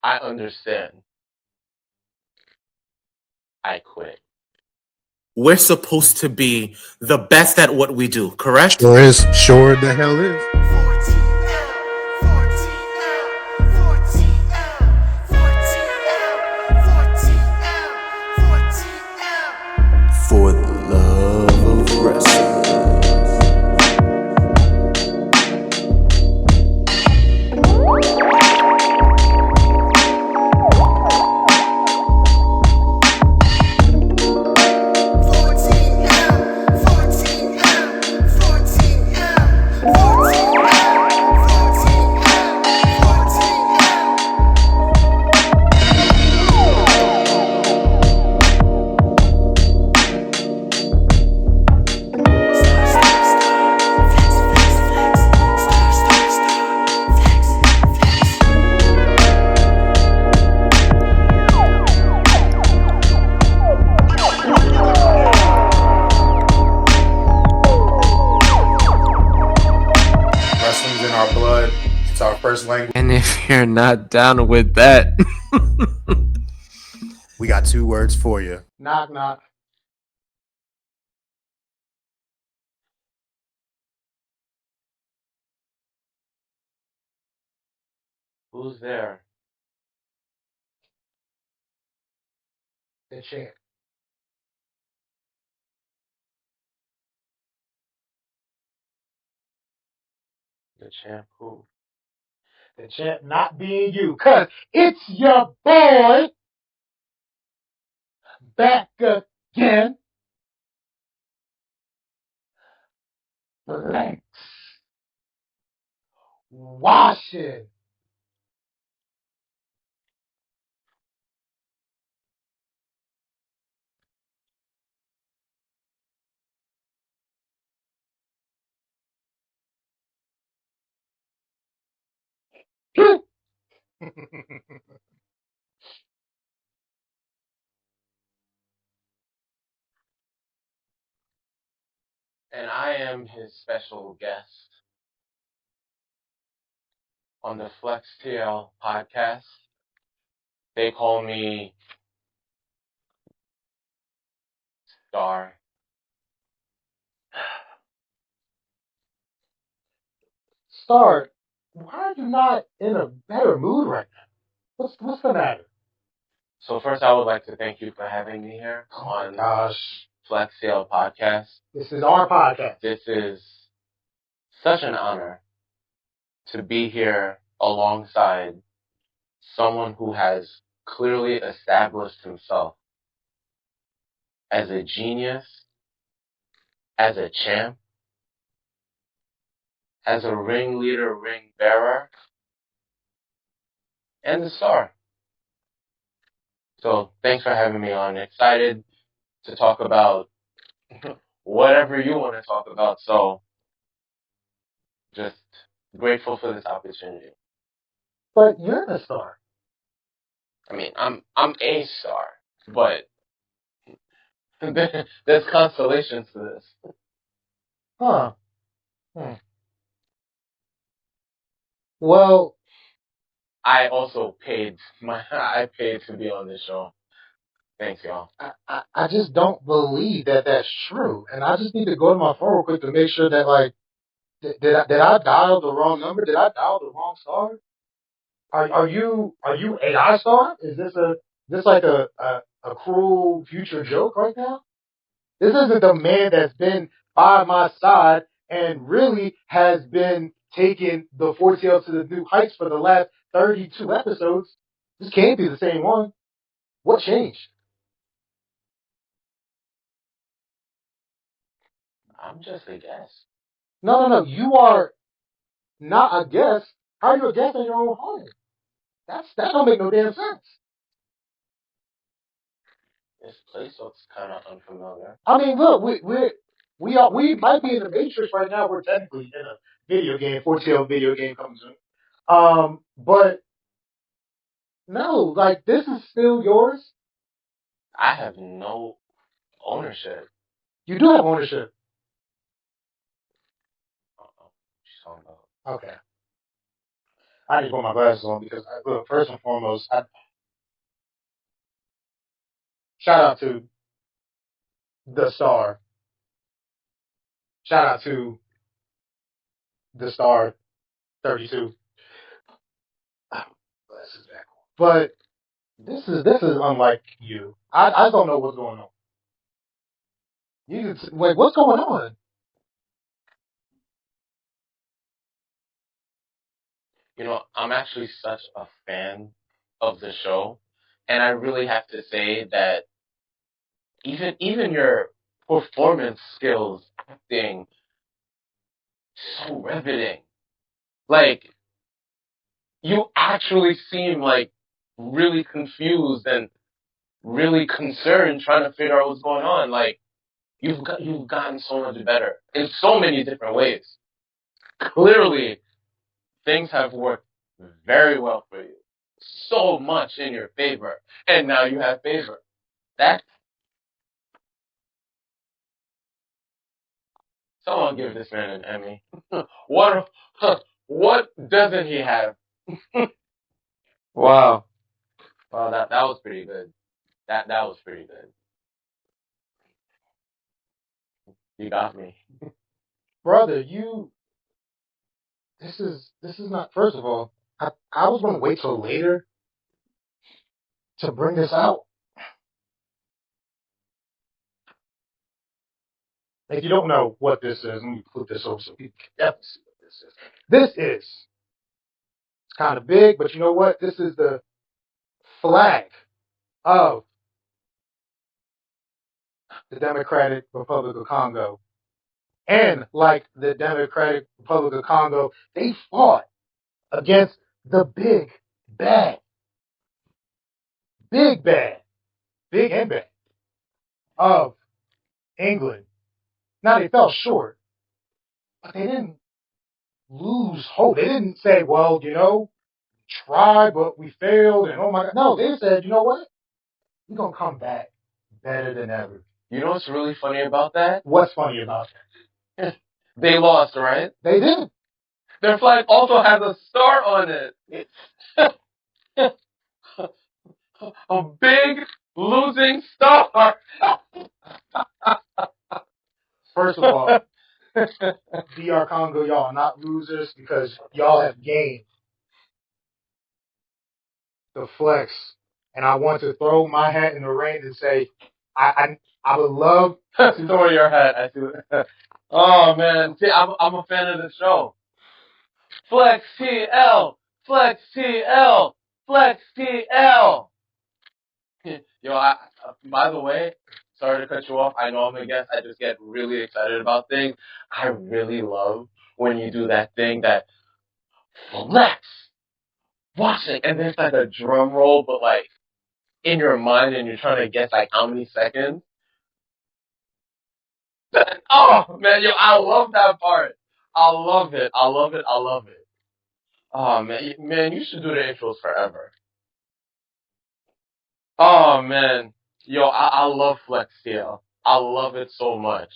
I understand. I quit. We're supposed to be the best at what we do, correct? Sure is. Sure the hell is. For the love of wrestling. Wrestling's in our blood. It's our first language. And if you're not down with that, We got 2 words for you. Knock, knock. who's there? The champ. The champ who? The champ not being you. Cause it's your boy back again. Blanks. Washing. And I am his special guest on the Flex TL podcast. They call me Star. Start. Why are you not in a better mood right now? What's the matter? So first, I would like to thank you for having me here Oh my on gosh. Flex TL podcast. This is our podcast. This is such an honor to be here alongside someone who has clearly established himself as a genius, as a champ, as a ringleader, ring bearer, and a star. So thanks for having me on. Excited to talk about whatever you want to talk about. So just grateful for this opportunity. But you're the star. I mean, I'm a star, but there's constellations to this. Huh. Hmm. Well, I also I paid to be on this show. Thanks, y'all. I just don't believe that that's true. And I just need to go to my phone real quick to make sure that, like, did I dial the wrong number? Did I dial the wrong star? Are you AI star? Is this like a cruel future joke right now? This isn't the man that's been by my side and really has been taking the 4TL to the new heights for the last 32 episodes. This can't be the same one. What changed? I'm just a guest. No. You are not a guest. How are you a guest in your own home? That don't make no damn sense. This place looks kind of unfamiliar. I mean, look, we might be in the Matrix right now. We're technically in a video game, 4TL video game coming soon. But no, like this is still yours. I have no ownership. You do have ownership. Uh-oh. She's talking about. Okay. I need to put my glasses on because, look, first and foremost, shout out to the star. Shout out to the star 32. Glasses back on. But this is unlike you. I don't know what's going on. You like what's going on? You know, I'm actually such a fan of the show, and I really have to say that even your performance skills, acting, so riveting. Like you actually seem like really confused and really concerned, trying to figure out what's going on. Like you've gotten so much better in so many different ways. Clearly, things have worked very well for you. So much in your favor. And now you have favor. That someone give this man an Emmy. What what doesn't he have? Wow. Wow, that was pretty good. That was pretty good. You got me. Brother, this is not first of all, I was gonna wait till later to bring this out. If you don't know what this is, let me flip this over so people can definitely see what this is. It's kind of big, but you know what? This is the flag of the Democratic Republic of Congo. And like the Democratic Republic of Congo, they fought against the bad, big bad, big and bad of England. Now they fell short, but they didn't lose hope. They didn't say, well, try, but we failed, and oh my God. No, they said, you know what? We're going to come back better than ever. You know what's really funny about that? What's funny about that? They lost, right? They did. Their flag also has a star on it. A big losing star. First of all, DR Congo, y'all are not losers because y'all have gained the flex. And I want to throw my hat in the ring and say, I would love to throw your hat. I see. Oh man, see, I'm a fan of the show. Flex TL, Flex TL, Flex TL. Yo, by the way, sorry to cut you off. I know I'm a guest. I just get really excited about things. I really love when you do that thing that flex, watch it, and there's like a drum roll, but like in your mind, and you're trying to guess like how many seconds. Oh man, yo, I love that part. I love it. I love it. I love it. Oh man, you should do the intros forever. Oh man, yo, I love Flex TL. I love it so much.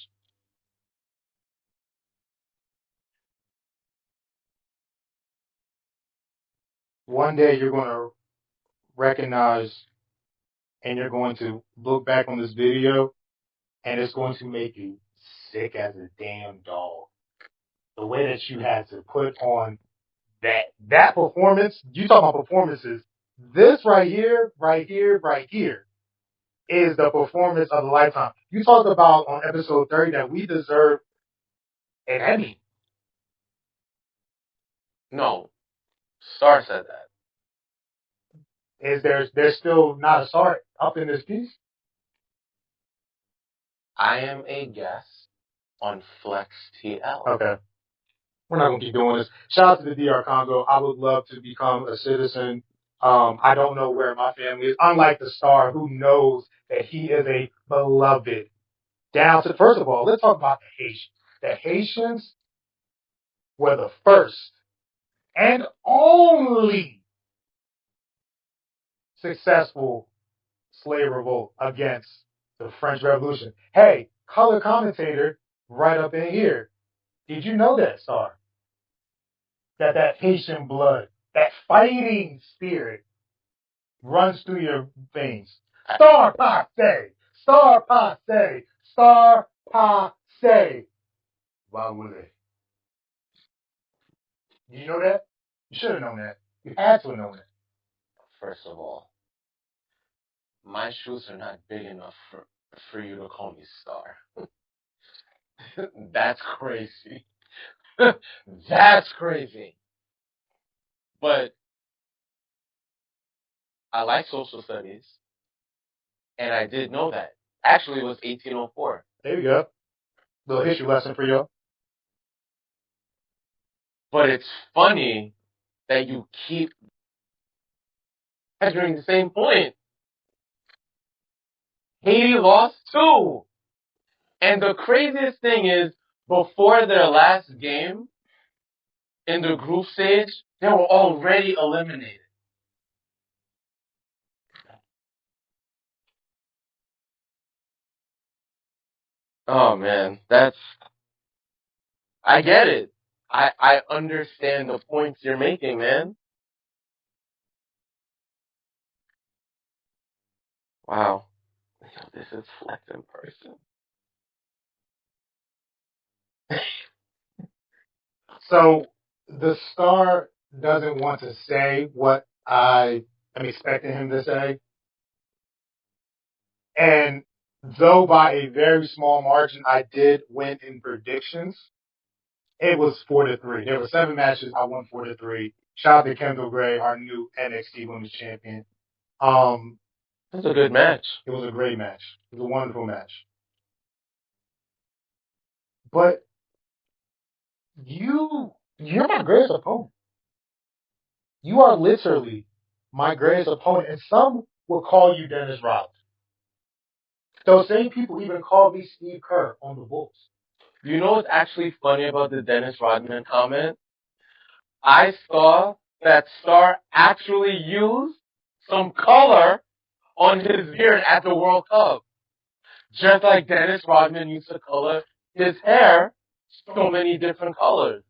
one day you're going to recognize and you're going to look back on this video and it's going to make you sick as a damn dog. The way that you had to put on that performance, you talk about performances. This right here, right here, right here is the performance of a lifetime. You talked about on episode 30 that we deserve an Emmy. No, Star said that. Is there's still not a star up in this piece? I am a guest on Flex TL. Okay. We're not going to keep doing this. Shout out to the DR Congo. I would love to become a citizen. I don't know where my family is. Unlike the star who knows that he is a beloved. Down to, first of all, let's talk about the Haitians. The Haitians were the first and only successful slave revolt against the French Revolution. Hey, color commentator right up in here. Did you know that, Star? That Haitian blood, that fighting spirit runs through your veins. Star passe, star passe, star passe. Wawule. Did you know that? You should have known that. You had to have known that. First of all, my shoes are not big enough for you to call me Star. That's crazy. That's crazy. But I like social studies, and I did know that. Actually, it was 1804. There you go. Little history lesson for you. But it's funny that you keep measuring the same point. Haiti lost too. And the craziest thing is, before their last game in the group stage, they were already eliminated. Oh man, I get it. I understand the points you're making, man. Wow. This is Flex in person. So the star doesn't want to say what I am expecting him to say. And though by a very small margin I did win in predictions, it was 4-3. There were 7 matches. I won 4-3. Shout out to Kendall Gray, our new NXT Women's Champion. That's a good match. It was a great match. It was a wonderful match. But you're my greatest opponent. You are literally my greatest opponent, and some will call you Dennis Rodman. Those same people even called me Steve Kerr on the Bulls. You know what's actually funny about the Dennis Rodman comment? I saw that Star actually used some color on his beard at the World Cup. Just like Dennis Rodman used to color his hair so many different colors.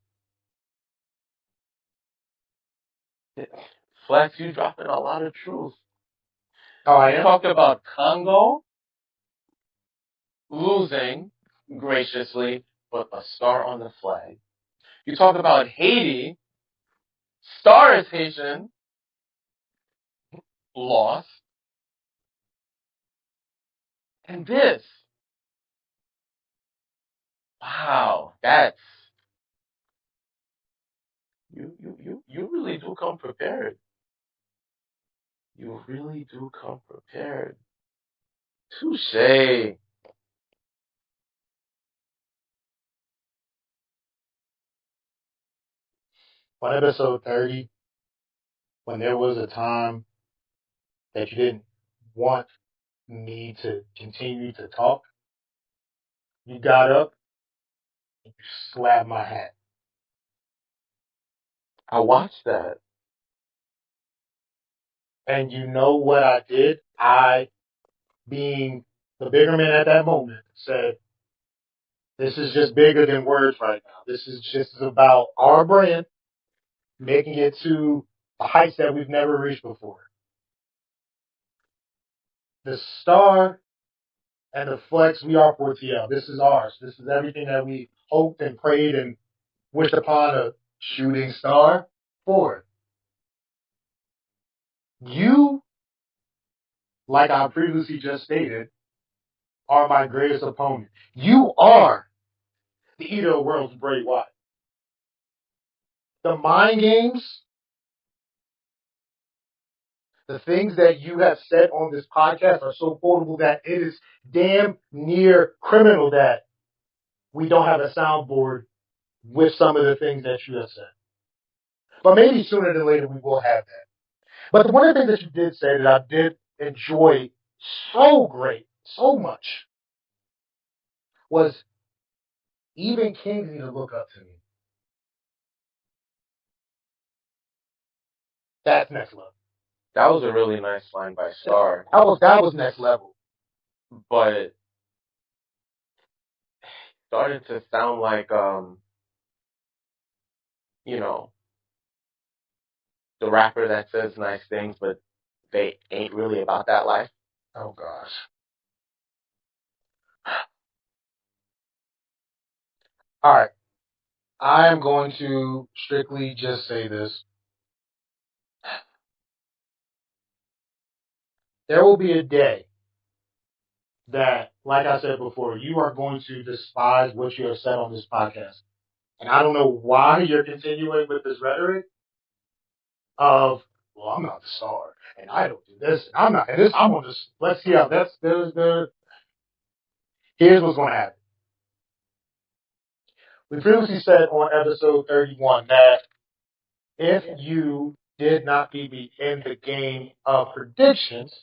Flex, you dropping a lot of truth. Oh, I You am? talked about Congo losing graciously, but a star on the flag. You talk about Haiti, Star is Haitian, lost, and this. Wow, that's you really do come prepared. You really do come prepared. Touche. On episode 30, when there was a time that you didn't want me to continue to talk, you got up and you slapped my hat. I watched that. And you know what I did? I, being the bigger man at that moment, said, this is just bigger than words right now. This is just about our brand making it to the heights that we've never reached before. The star and the flex, we are for TL. This is ours. This is everything that we hoped and prayed and wished upon a shooting star for. You, like I previously just stated, are my greatest opponent. You are the eater of worlds, Bray Wyatt. The mind games, the things that you have said on this podcast are so quotable that it is damn near criminal that we don't have a soundboard with some of the things that you have said. But maybe sooner than later we will have that. But one of the things that you did say that I did enjoy so great, so much, was even kings need to look up to me. That's next level. That was a really nice line by Star, That was next level. but started to sound like you know, the the rapper that says nice things, but they ain't really about that life. Oh gosh. All right. I am going to strictly just say this. There will be a day that, like I said before, you are going to despise what you have said on this podcast. And I don't know why you're continuing with this rhetoric of, well, I'm not the star, and I don't do this, and I'm not, and this, I'm gonna just, let's see how here's what's gonna happen. We previously said on episode 31 that if you did not beat me in the game of predictions,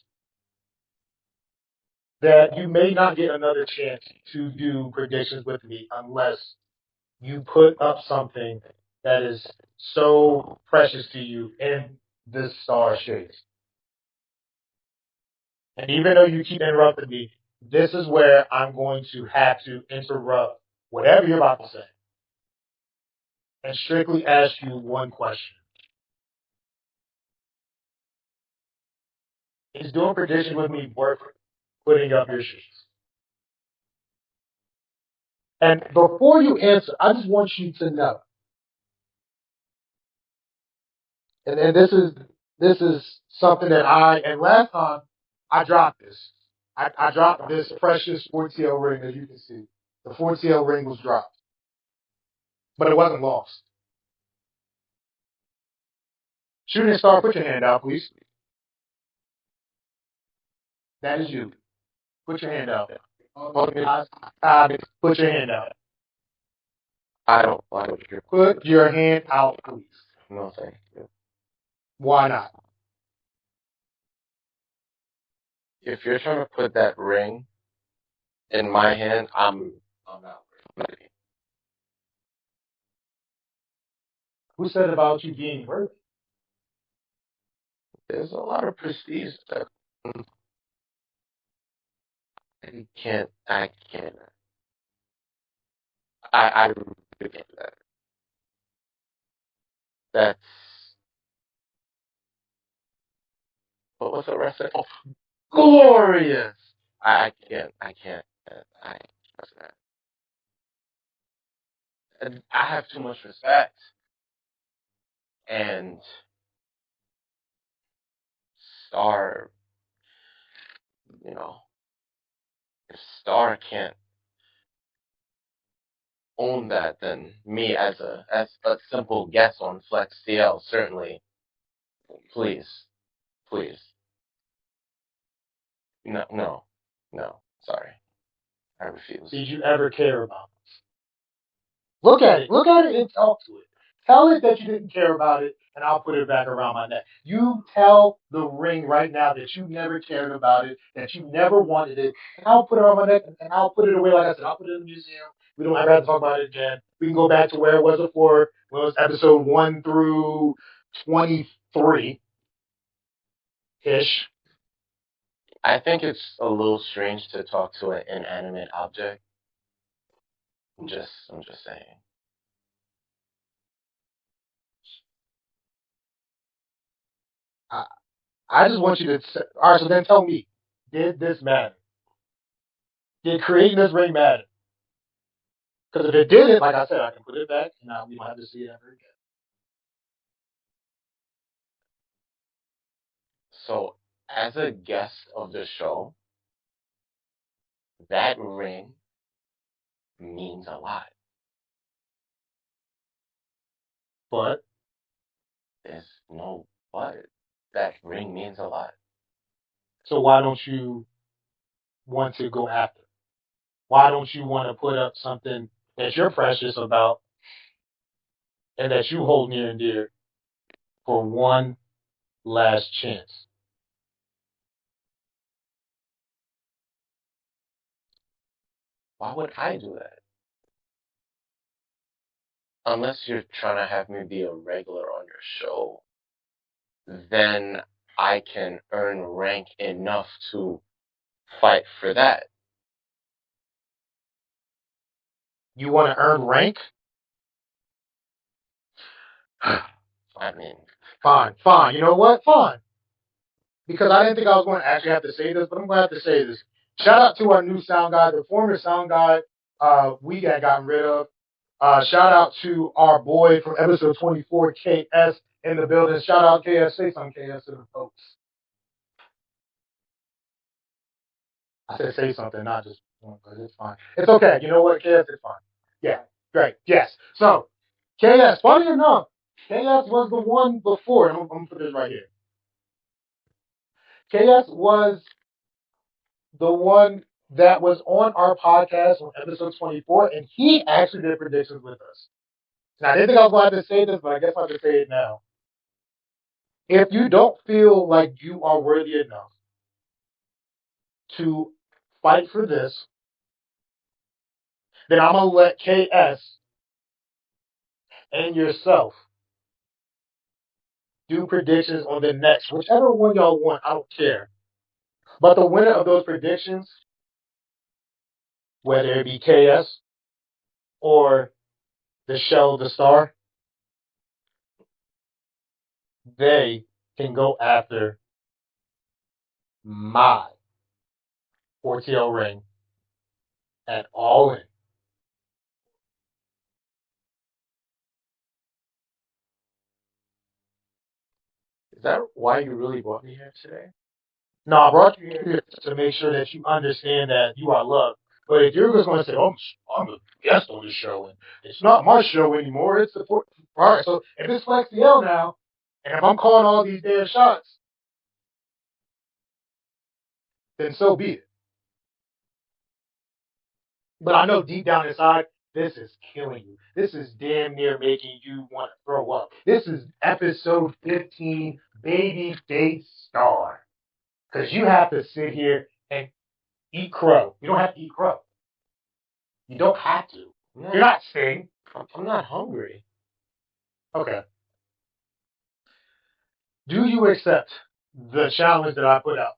that you may not get another chance to do predictions with me unless you put up something that is so precious to you in this star chase. And even though you keep interrupting me, this is where I'm going to have to interrupt whatever you're about to say and strictly ask you one question. Is doing predictions with me worth putting up your shoes? And before you answer, I just want you to know, and this is something that and last time I dropped this. I dropped this precious 4TL ring, as you can see. The 4TL ring was dropped, but it wasn't lost. Shooting star, put your hand out, please. That is you. Put your hand out. Put your hand out. I don't like what you're. Put your hand out, please. No, thank you. Why not? If you're trying to put that ring in my hand, I'm not ready. Who said about you being worthy? There's a lot of prestige that I can't. I really can't do that. That's what was the rest of it? Oh, glorious. I can't. I trust that. And I have too much respect, and Star, you know, if Star can't own that, then me as a simple guest on Flex CL certainly. Please, please, no. Sorry, I refuse. Did you ever care about it? Look at it. Look at it and talk to it. Tell it that you didn't care about it, and I'll put it back around my neck. You tell the ring right now that you never cared about it, that you never wanted it, and I'll put it on my neck, and I'll put it away. Like I said, I'll put it in the museum. We don't ever have to talk about it again. We can go back to where it was before, when it was episode 1 through 23 ish. I think it's a little strange to talk to an inanimate object. I'm just saying. I just want you to. All right, so then tell me, did this matter? Did creating this ring matter? Because if it didn't, like I said, I can put it back, and we might have to see it ever again. So, as a guest of the show, that ring means a lot. But There's no but. That ring means a lot. so why don't you want to go after? Why don't you want to put up something that you're precious about and that you hold near and dear for one last chance? Why would I do that? Unless you're trying to have me be a regular on your show, then I can earn rank enough to fight for that. You want to earn rank? I mean, Fine. You know what? Fine. Because I didn't think I was going to actually have to say this, but I'm going to have to say this. Shout out to our new sound guy, the former sound guy we had gotten rid of. Shout out to our boy from episode 24, KS, in the building. Shout out KS. Say something, KS, to the folks. I said say something, not just, but it's fine. It's okay. You know what, KS? It's fine. Yeah, great. Yes. So, KS, funny enough, KS was the one before. I'm going to put this right here. KS was the one that was on our podcast on episode 24, and he actually did predictions with us. Now, I didn't think I was going to have to say this, but I guess I have to say it now. If you don't feel like you are worthy enough to fight for this, then I'm going to let KS and yourself do predictions on the next, whichever one y'all want. I don't care. But the winner of those predictions, whether it be KS or the show, The Star, they can go after my 4TL ring at All In. is that why you really brought me here today? No, I brought you here to make sure that you understand that you are loved. But if you're just going to say, "Oh, I'm a guest on this show, and it's not my show anymore, it's the all right." So if it's Flex DL now, and if I'm calling all these damn shots, then so be it. But I know deep down inside, this is killing you. This is damn near making you want to throw up. This is episode 15, Baby Face Star. Because you have to sit here and eat crow. You don't have to eat crow. You don't have to. You're not Sting. I'm not hungry. Okay. Do you accept the challenge that I put out?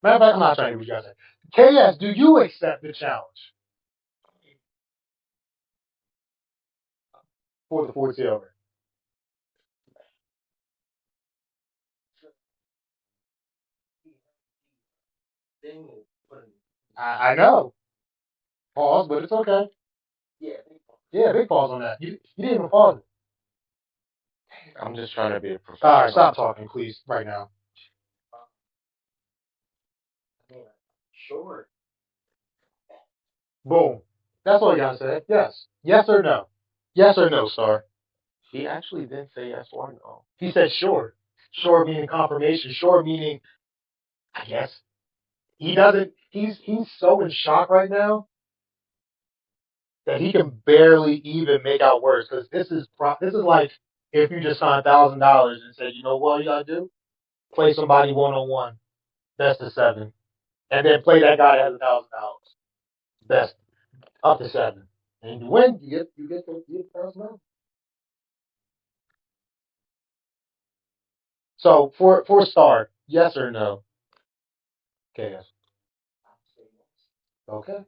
Matter of fact, I'm not trying to do what you guys say. KS, do you accept the challenge for the 4 over? I know. Pause, but it's okay. Yeah, big pause on that. You didn't even pause it. I'm just trying to be a professional. All right, stop talking, please, right now. Sure. Boom. That's all you gotta say. Yes. Yes or no? Yes or no, Star? He actually didn't say yes or no. He said sure. Sure meaning confirmation. Sure meaning, I guess. He doesn't, he's so in shock right now that he can barely even make out words. Because this is like if you just signed $1,000 and said, you know what you gotta do? Play somebody 1-on-1, best of 7. And then play that guy that has $1,000. Best up to 7. And you win, you get the $1,000. So for Star, yes or no? Okay, yes. Okay.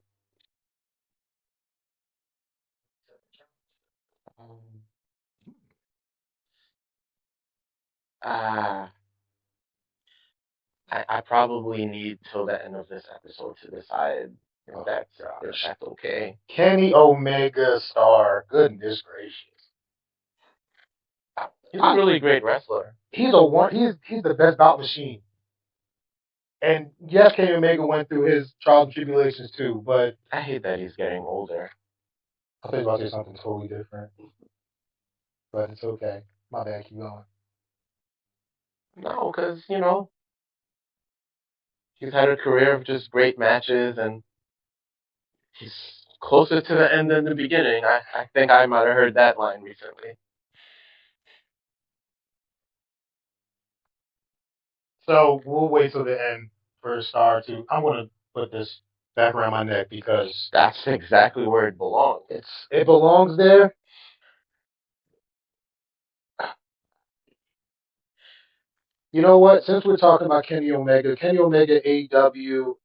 Um, ah, I probably need till the end of this episode to decide if that's okay. Kenny Omega Star, goodness gracious. He's a really great wrestler. He's the best bout machine. And yes, Kenny Omega went through his trials and tribulations too, but I hate that he's getting older. I thought you were about to say something totally different. But it's okay. My bad, keep going. No, because, he's had a career of just great matches, and he's closer to the end than the beginning. I think I might have heard that line recently. So we'll wait till the end for Star to. I'm gonna put this back around my neck because That's exactly where it belongs. it belongs there. You know what? Since we're talking about Kenny Omega, AEW,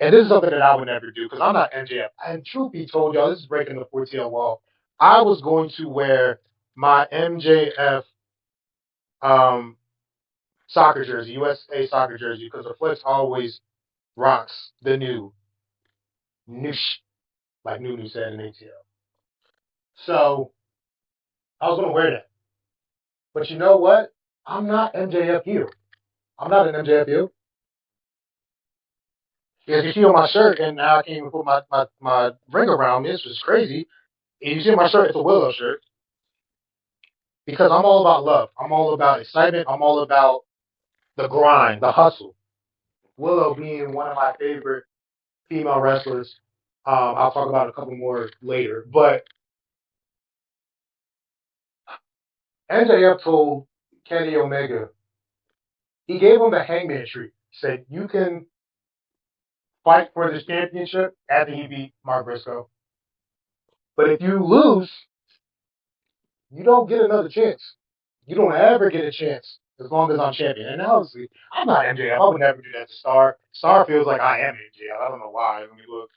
and this is something that I would never do because I'm not MJF. And truth be told, y'all, this is breaking the 4TL wall. I was going to wear my MJF soccer jersey, USA soccer jersey, because the Flex always rocks the new noosh, like Nunu said in ATL. So I was gonna wear that. But you know what? I'm not MJF you. I'm not an MJF you. As you see on my shirt, and now I can't even put my ring around this, which is crazy. If you see on my shirt, it's a Willow shirt. Because I'm all about love. I'm all about excitement. I'm all about the grind, the hustle. Willow being one of my favorite female wrestlers. I'll talk about a couple more later. But MJF told Kenny Omega, he gave him the hangman treat. He said, you can fight for this championship after he beat Mark Briscoe. But if you lose, you don't get another chance. You don't ever get a chance as long as I'm champion. And obviously, I'm not MJF. I would never do that to Star. Star feels like I am MJF. I don't know why. Let me look.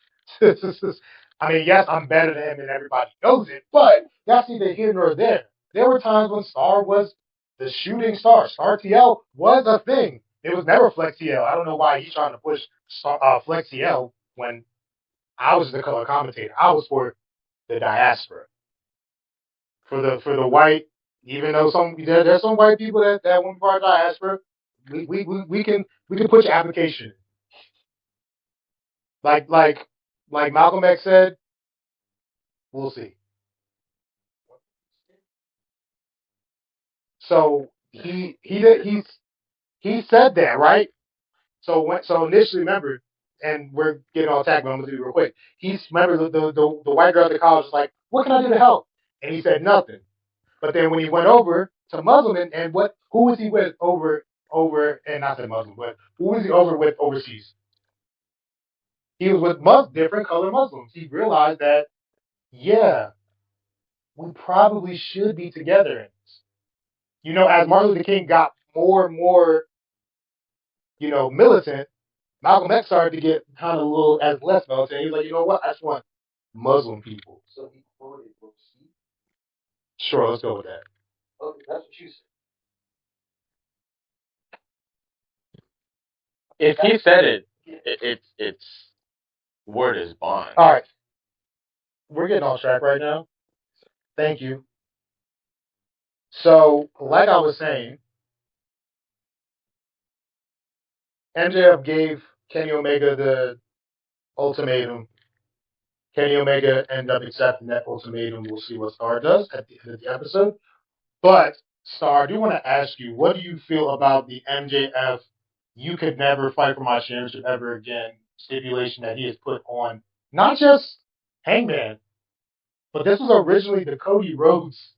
I mean, yes, I'm better than him and everybody knows it, but that's neither here nor there. There were times when Star was the shooting star. Star TL was a thing. It was never Flex TL. I don't know why he's trying to push Flex TL when I was the color commentator. I was for the diaspora. For the white, even though there's some white people that want to be part of diaspora, we can put your application. Like Malcolm X said, we'll see. So he said that, right? So initially, remember, and we're getting all attacked, but I'm gonna do it real quick. Remember the white girl at the college was like, "What can I do to help?" And he said nothing. But then when he went over to Muslim and who was he with over and not say Muslim, but who was he over with overseas? He was with different color Muslims. He realized that, yeah, we probably should be together in this. As Martin Luther King got more and more, militant, Malcolm X started to get kind of a little as less militant. He was like, you know what? I just want Muslim people. So he quoted overseas. Sure, let's go with that. Okay, that's what you said. If he said it's word is bond. All right. We're getting off track right now. Thank you. So, like I was saying, MJF gave Kenny Omega the ultimatum. Kenny Omega ended up accepting that ultimatum. We'll see what Star does at the end of the episode. But, Star, I do want to ask you, what do you feel about the MJF you could never fight for my championship ever again stipulation that he has put on not just Hangman, but this was originally the Cody Rhodes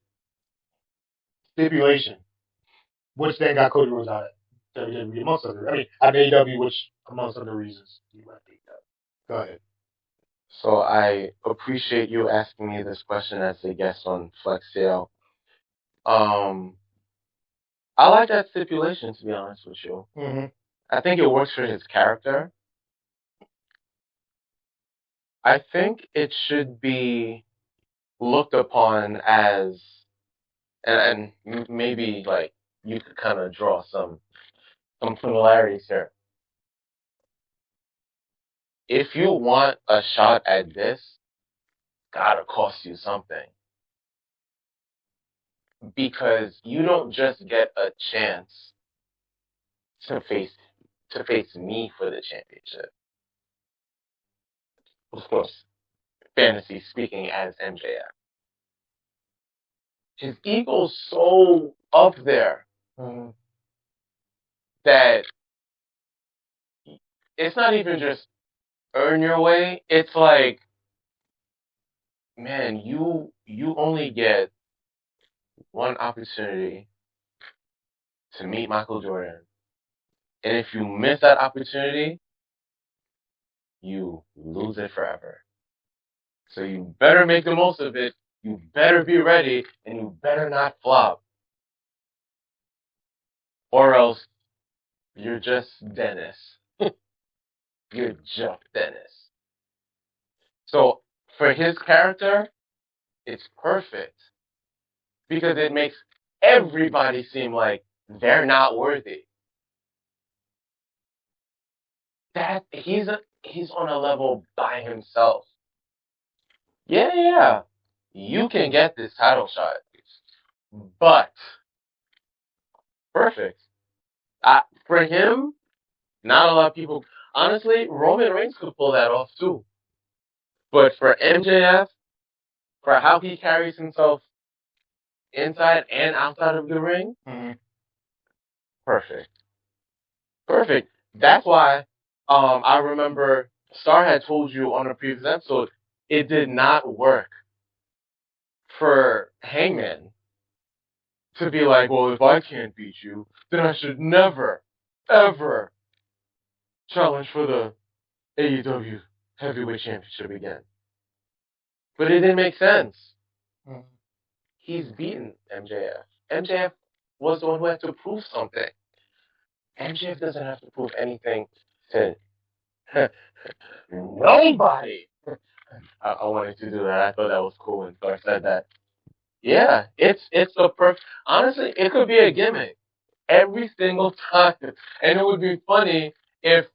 stipulation, which then got Cody Rhodes out of WWE amongst other. I mean, at AEW, which amongst other reasons he left AEW. Go ahead. So I appreciate you asking me this question as a guest on FlexCL. I like that stipulation, to be honest with you. Mm-hmm. I think it works for his character. I think it should be looked upon as, and maybe like you could kind of draw some similarities here. If you want a shot at this, gotta cost you something. Because you don't just get a chance to face me for the championship. Of course, fantasy speaking as MJF. His ego's so up there that it's not even just earn your way. It's like, man, you only get one opportunity to meet Michael Jordan. And if you miss that opportunity, you lose it forever. So you better make the most of it. You better be ready, and you better not flop. Or else, you're just Dennis. You're just Dennis. So, for his character, it's perfect because it makes everybody seem like they're not worthy. That he's on a level by himself. Yeah. You can get this title shot, but perfect. For him, not a lot of people. Honestly, Roman Reigns could pull that off too. But for MJF, for how he carries himself inside and outside of the ring, perfect. Perfect. That's why I remember Star had told you on a previous episode it did not work for Hangman to be like, well, if I can't beat you, then I should never, ever challenge for the AEW Heavyweight Championship again. But it didn't make sense. He's beaten MJF. MJF was the one who had to prove something. MJF doesn't have to prove anything to nobody. I wanted to do that. I thought that was cool when Thor said that. Yeah, it's the perfect. Honestly, it could be a gimmick every single time, and it would be funny if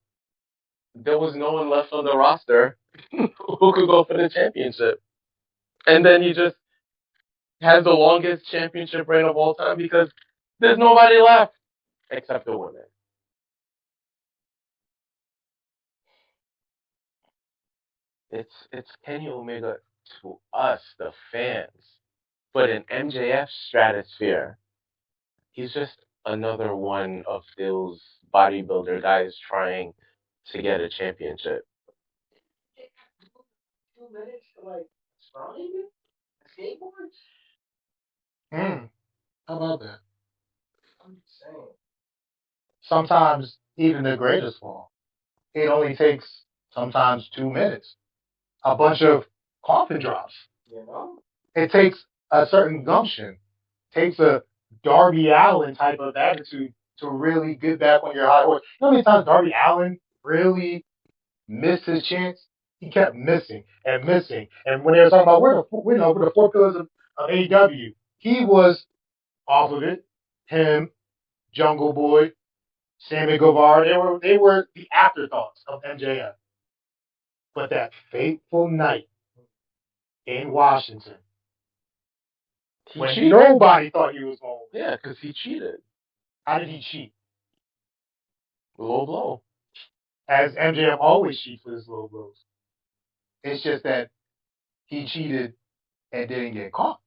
there was no one left on the roster who could go for the championship, and then he just has the longest championship reign of all time because there's nobody left except the women. It's Kenny Omega to us, the fans, but in MJF's stratosphere, he's just another one of those bodybuilder guys trying to get a championship. 2 minutes to like sprawling skateboard? How about that? I'm just saying. Sometimes even the greatest fall, it only takes sometimes 2 minutes. A bunch of coffin drops. You know? It takes a certain gumption. It takes a Darby Allin type of attitude to really get back on your high horse. You know how many times Darby Allin really missed his chance? He kept missing and missing. And when they were talking about where the 4 pillars of AEW, he was off of it. Him, Jungle Boy, Sammy Guevara, they were the afterthoughts of MJF. But that fateful night in Washington, when nobody thought he was going to win. Yeah, because he cheated. How did he cheat? Low blow. As MJF always cheats with his low blows. It's just that he cheated and didn't get caught.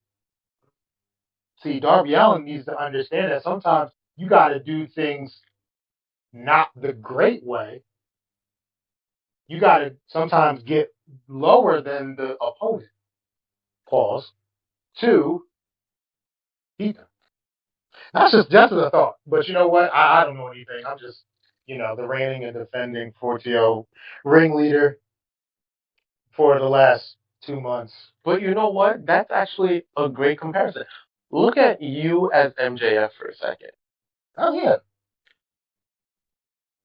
See, Darby Allin needs to understand that sometimes you got to do things not the great way. You got to sometimes get lower than the opponent. Pause. 2, beat them. That's a thought. But you know what? I don't know anything. I'm just, the reigning and defending 4TO ringleader for the last 2 months. But you know what? That's actually a great comparison. Look at you as MJF for a second. Oh, yeah.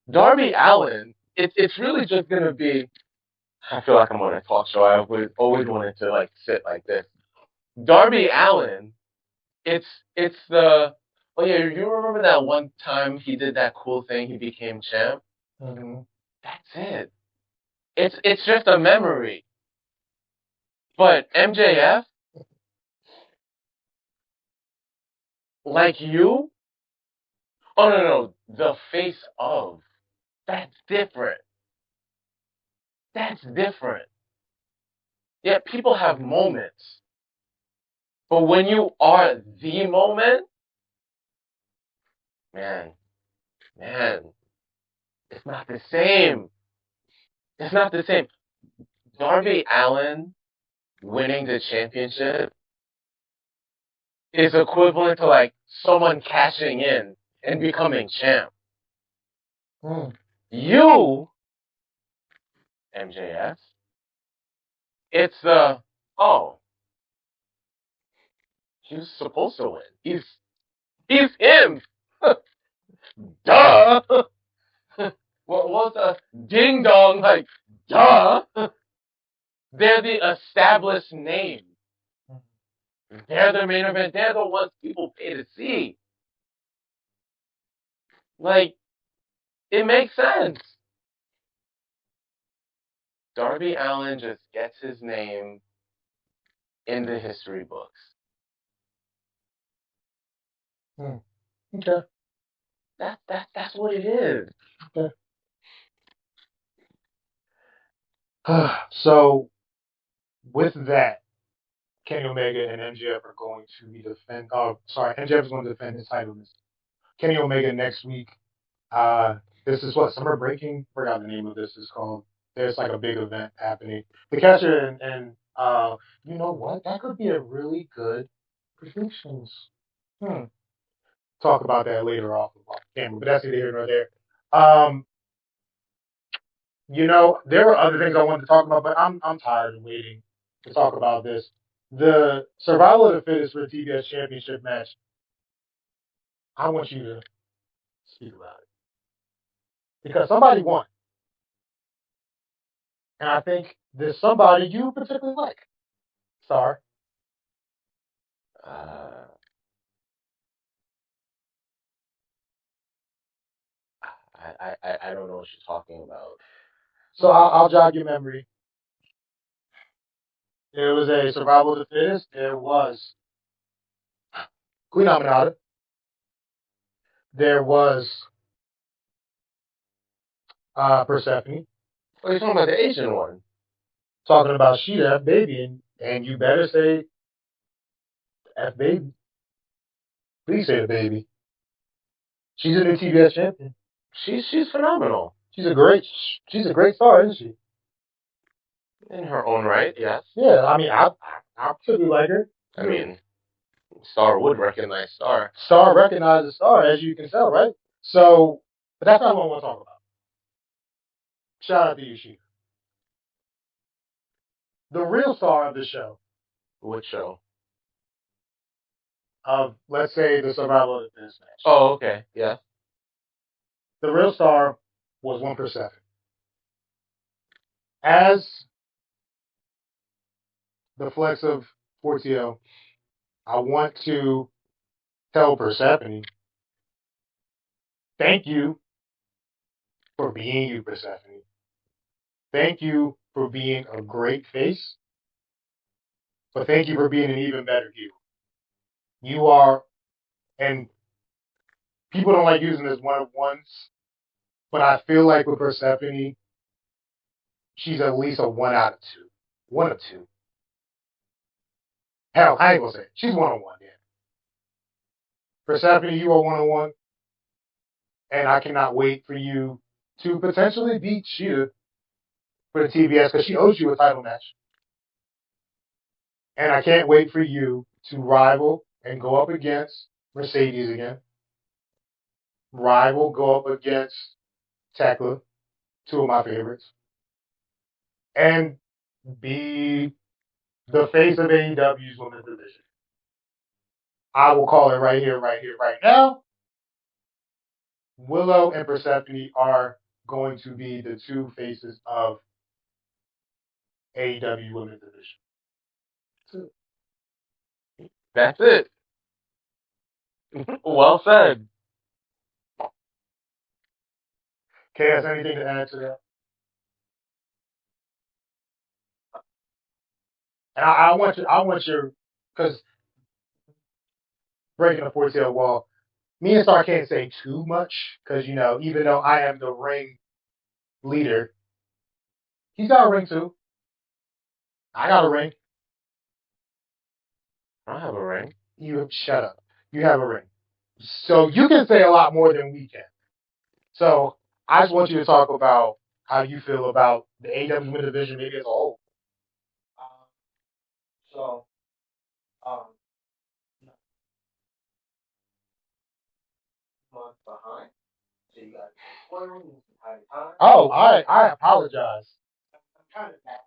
Darby Allin, it's really just going to be, I feel like I'm on a talk show. I always wanted to like sit like this. Darby Allin, it's the, oh yeah, you remember that one time he did that cool thing, he became champ? Mm-hmm. That's it. It's just a memory. But MJF, like you, oh no, the face of, that's different. That's different. Yeah, people have moments. But when you are the moment, man, it's not the same. It's not the same. Darby Allin winning the championship is equivalent to like someone cashing in and becoming champ. You, MJF, it's the, oh, he was supposed to win. He's him. Duh. What was the ding dong like? Duh. They're the established name. They're the main event. They're the ones people pay to see. Like, it makes sense. Darby Allin just gets his name in the history books. Okay. That's what it is. Okay. So with that, Kenny Omega and MJF are going to be defend. Oh, sorry, MJF is going to defend his title. Kenny Omega next week. Uh, this is what Summer Breaking. Forgot the name of this is called. There's like a big event happening. The catcher and you know what? That could be a really good predictions. Talk about that later off camera, but that's neither here nor there. Um, there were other things I wanted to talk about, but I'm tired of waiting to talk about this. The survival of the fittest for the TBS championship match. I want you to speak about it because somebody won, and I think there's somebody you particularly like. Star. Uh, I don't know what you're talking about. So I'll jog your memory. There was a survival of the fittest. There was Queen Aminata. There was Persephone. Oh, you're talking about the Asian one. Talking about she that baby, and you better say F baby. Please say the baby. She's a new TBS champion. She's phenomenal. She's a great star, isn't she? In her own right, yes. Yeah, I mean, I particularly like her. I mean, Star would recognize Star. Star recognizes Star, as you can tell, right? So, but that's not what I want to talk about. Shout out to you, Sheena. The real star of the show, Which show? of let's say the survival of the fittest match. Oh, okay, yeah. The real star was 1%. As the flex of Fortio, I want to tell Persephone, thank you for being you, Persephone. Thank you for being a great face, but thank you for being an even better heel. You are, and people don't like using this one of ones, but I feel like with Persephone, she's at least a 1 out of 2. 1 of 2. Hell, I ain't gonna say it. She's 1-on-1, yeah. Persephone, you are 1-on-1, and I cannot wait for you to potentially beat Sheeta for the TBS because she owes you a title match. And I can't wait for you to rival and go up against Mercedes again. Rival, go up against Tekla, 2 of my favorites. And be the face of AEW's women's division. I will call it right here, right now. Willow and Persephone are going to be the 2 faces of AEW women's division. That's it. Well said. Chaos, anything to add to that? And I want your, because breaking the 4-tail wall, me and Star can't say too much, because, even though I am the ring leader, he's got a ring too. I got a ring. I have a ring. You shut up. You have a ring. So you can say a lot more than we can. So I just want you to talk about how you feel about the AEW Women's Division maybe as a whole. So, month behind. So you got Oh, I apologize. I'm kind of mad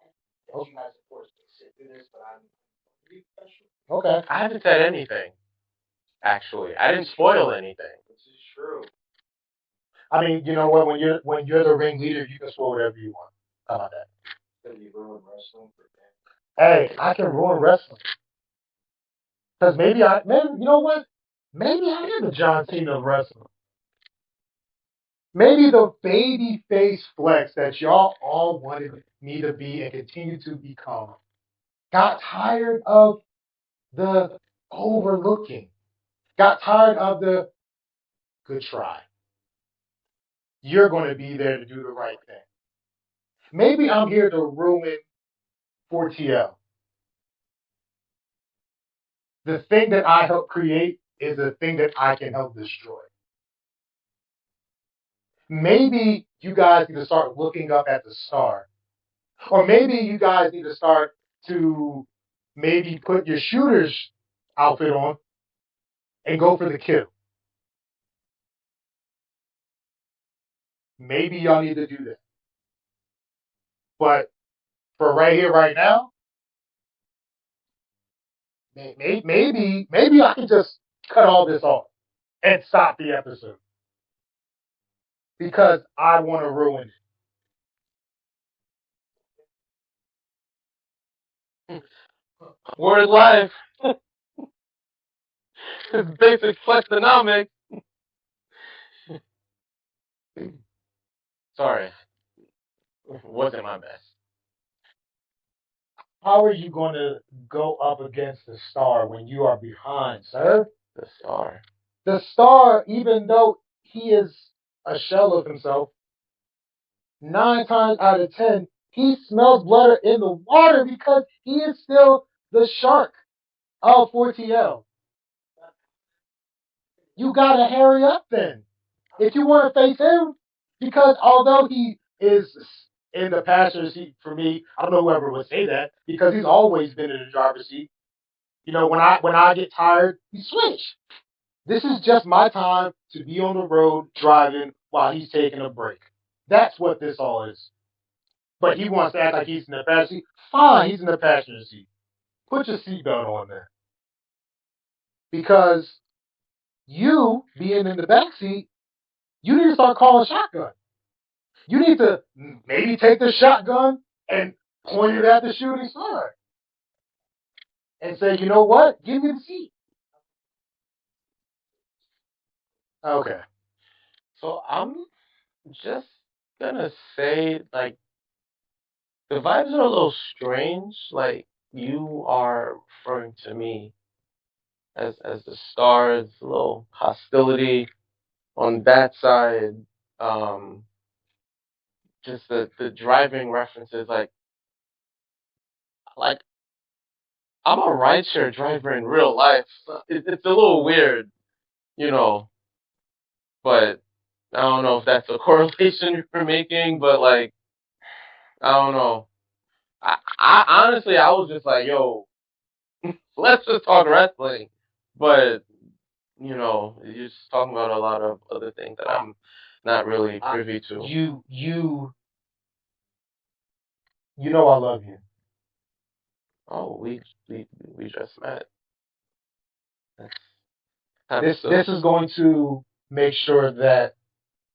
that you guys are forced to sit through this, but I'm okay. I haven't said anything. Actually, I didn't spoil anything. This is true. I mean, you know what? When you're the ring leader, you can spoil whatever you want. How about that? Can you ruin wrestling for fans? Hey, I can ruin wrestling. Because you know what? Maybe I am the John Cena of wrestling. Maybe the baby face flex that y'all all wanted me to be and continue to become got tired of the overlooking, got tired of the good try. You're going to be there to do the right thing. Maybe I'm here to ruin 4TL. The thing that I help create is the thing that I can help destroy. Maybe you guys need to start looking up at the star. Or maybe you guys need to start to maybe put your shooter's outfit on and go for the kill. Maybe y'all need to do that. But for right here, right now, maybe I can just cut all this off and stop the episode because I want to ruin it. Word life. Basic flexonomics. Sorry, wasn't my best. how are you going to go up against the star when you are behind, sir? The star. The star, even though he is a shell of himself, 9 times out of 10, he smells blood in the water because he is still the shark of 4TL. You gotta hurry up then. If you want to face him, because although he is in the passenger seat for me, I don't know whoever would say that because he's always been in the driver's seat. You know, when I get tired, we switch. This is just my time to be on the road driving while he's taking a break. That's what this all is. But he wants to act like he's in the passenger seat. Fine, he's in the passenger seat. Put your seatbelt on there. Because you being in the back seat, you need to start calling shotgun. You need to maybe take the shotgun and point it at the shooting star and say, you know what? Give me the seat. Okay. So I'm just gonna say, like, the vibes are a little strange. Like, you are referring to me as the stars, a little hostility on that side. Um, just the driving references, like I'm a rideshare driver in real life. So it's a little weird, you know. But I don't know if that's a correlation you're making. But like, I don't know. I honestly, I was just like, yo, let's just talk wrestling. But you're just talking about a lot of other things that I'm not really privy to. You know I love you. Oh, we just met. That's This is going to make sure that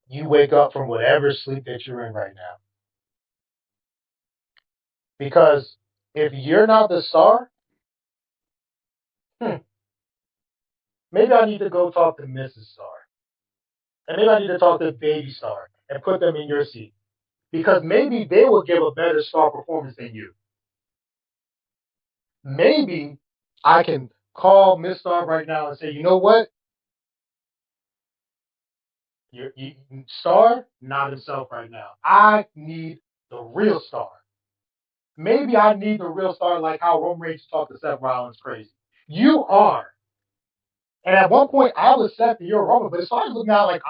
you wake up from whatever sleep that you're in right now. Because if you're not the star, maybe I need to go talk to Mrs. Star. And maybe I need to talk to Baby Star and put them in your seat. Because maybe they will give a better star performance than you. Maybe I can call Miss Star right now and say, you know what? You, Star, not himself right now. I need the real Star. Maybe I need the real Star like how Roman Reigns talked to Seth Rollins crazy. You are. And at one point I was Seth and you're Roman, but it started looking out like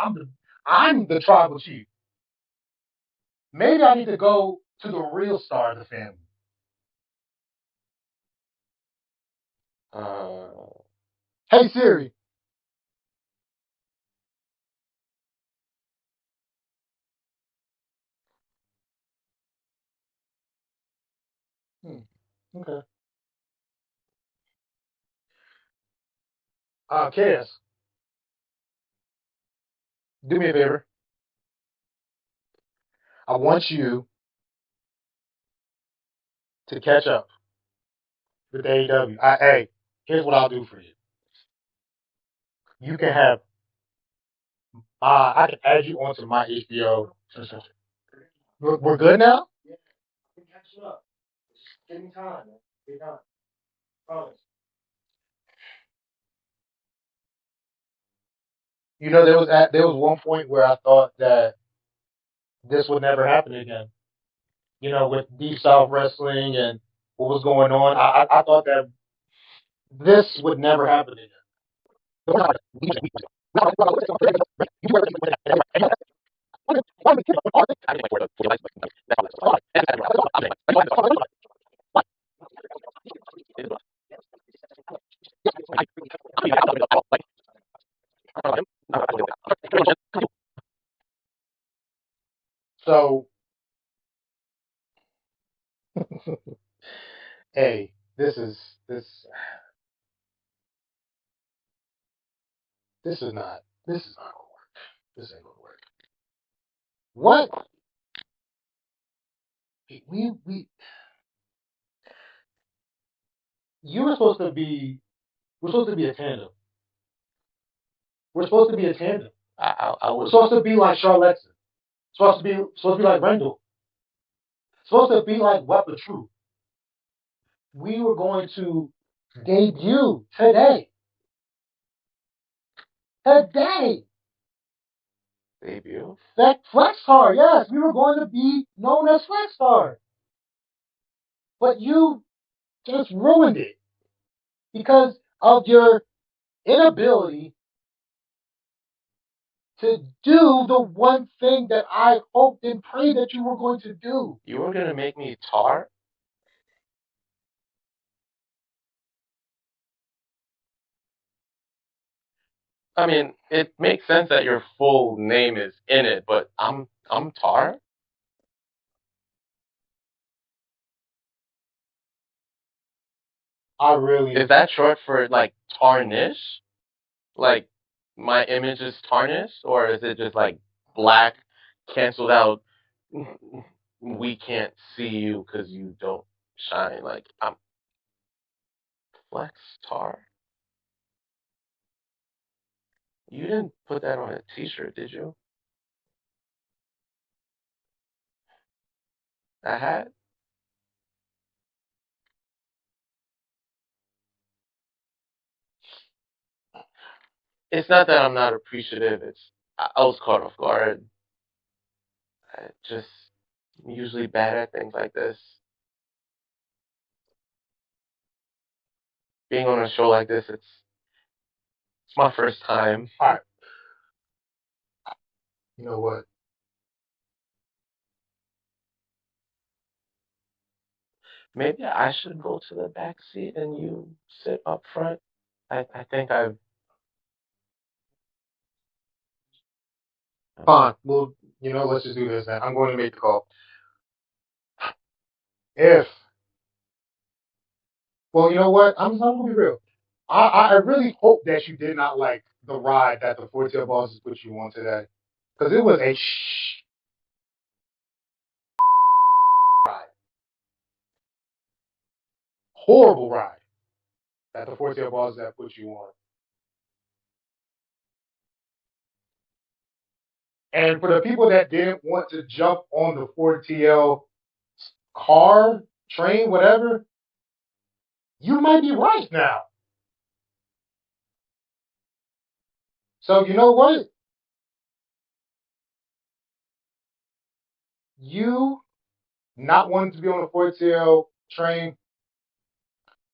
I'm the tribal chief. Maybe I need to go to the real Star of the family. uh, Hey Siri. Okay. Cass, do me a favor. I want you to catch up with AEW. Hey, Here's what I'll do for you. You can have I can add you onto my HBO. We're good now? Yeah. I can catch you up. Just give me time, man. Give me time. Promise. You know, there was one point where I thought that this would never happen again. You know, with Deep South Wrestling and what was going on, I thought that this would never happen again. So, hey, this is not gonna work. This ain't gonna work. What we you were supposed to be we're supposed to be a tandem. We're supposed to be a tandem. I We're was supposed to be like Charlotte. Supposed to be like Rendell. Supposed to be like Weapon Truth. We were going to debut today. Today. debut. Flex Star, yes, we were going to be known as Flex Star. But you just ruined it because of your inability to do the one thing that I hoped and prayed that you were going to do. You were gonna make me tar? I mean, it makes sense that your full name is in it, but I'm tar? I really. Is that short for like tarnish? Like my image is tarnished, or is it just like black canceled out? We can't see you because you don't shine. Like I'm flex tar. You didn't put that on a T-shirt, did you? A hat? It's not that I'm not appreciative. I was caught off guard. I just usually bad at things like this. Being on a show like this, it's my first time. All right. You know what? Maybe I should go to the back seat and you sit up front. I think I've Fine. Well, let's just do this then. I'm going to make the call. If, well, you know what? I'm going to be real. I really hope that you did not like the ride that the 4-tail bosses put you on today. Because it was a ride. Horrible ride that the 4-tail bosses that put you on. And for the people that didn't want to jump on the 4TL car, train, whatever, you might be right now. So you know what? You not wanting to be on the 4TL train,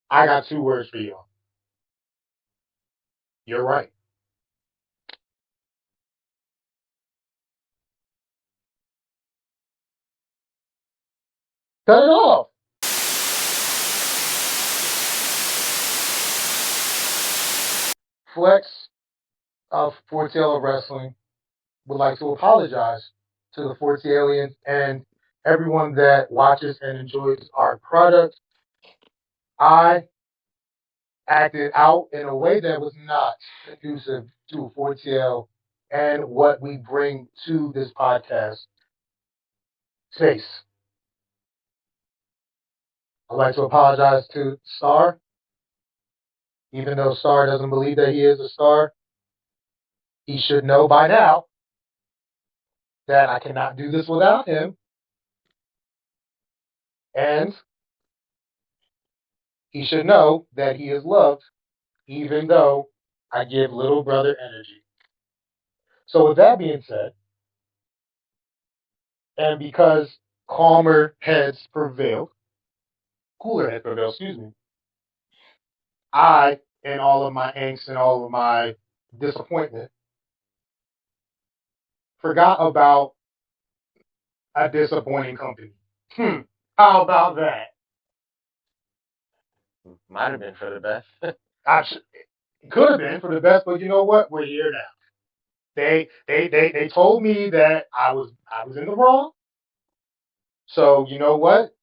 I got 2 words for you. You're right. Cut it off. Flex of 4TL of Wrestling would like to apologize to the 4T aliens and everyone that watches and enjoys our product. I acted out in a way that was not conducive to 4TL and what we bring to this podcast space. I'd like to apologize to Star Even though Star doesn't believe that he is a star, he should know by now that I cannot do this without him. And he should know that he is loved, even though I give little brother energy. So, with that being said, and because calmer heads prevail, cooler heads prevail, excuse me, I, in all of my angst and all of my disappointment, forgot about a disappointing company. How about that? Might have been for the best. It could have been for the best, but you know what? We're here now. They told me that I was in the wrong. So you know what?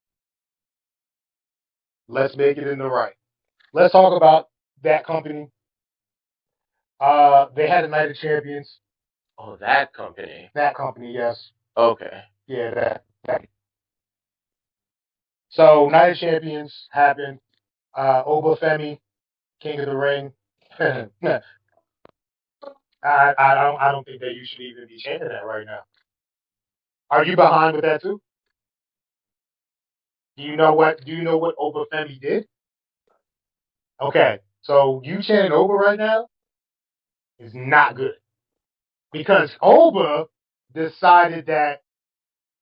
Let's make it in the right. Let's talk about that company. They had a Night of Champions. Oh, that company. That company, yes. Okay. Yeah, that. So Night of Champions happened. Obafemi, King of the Ring. I don't think that you should even be chanting that right now. Are you behind with that too? Do you know what Obafemi did? Okay, so you chanting Oba right now is not good because Oba decided that,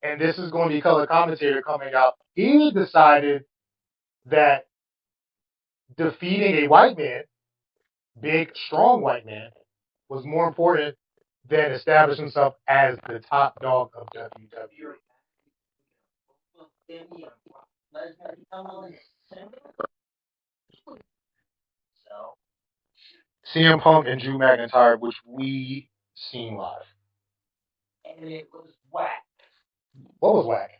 and this is going to be color commentator coming out. He decided that defeating a white man, big, strong white man, was more important than establishing himself as the top dog of WWE. CM Punk and Drew McIntyre, which we seen live. And it was whack. What was whack?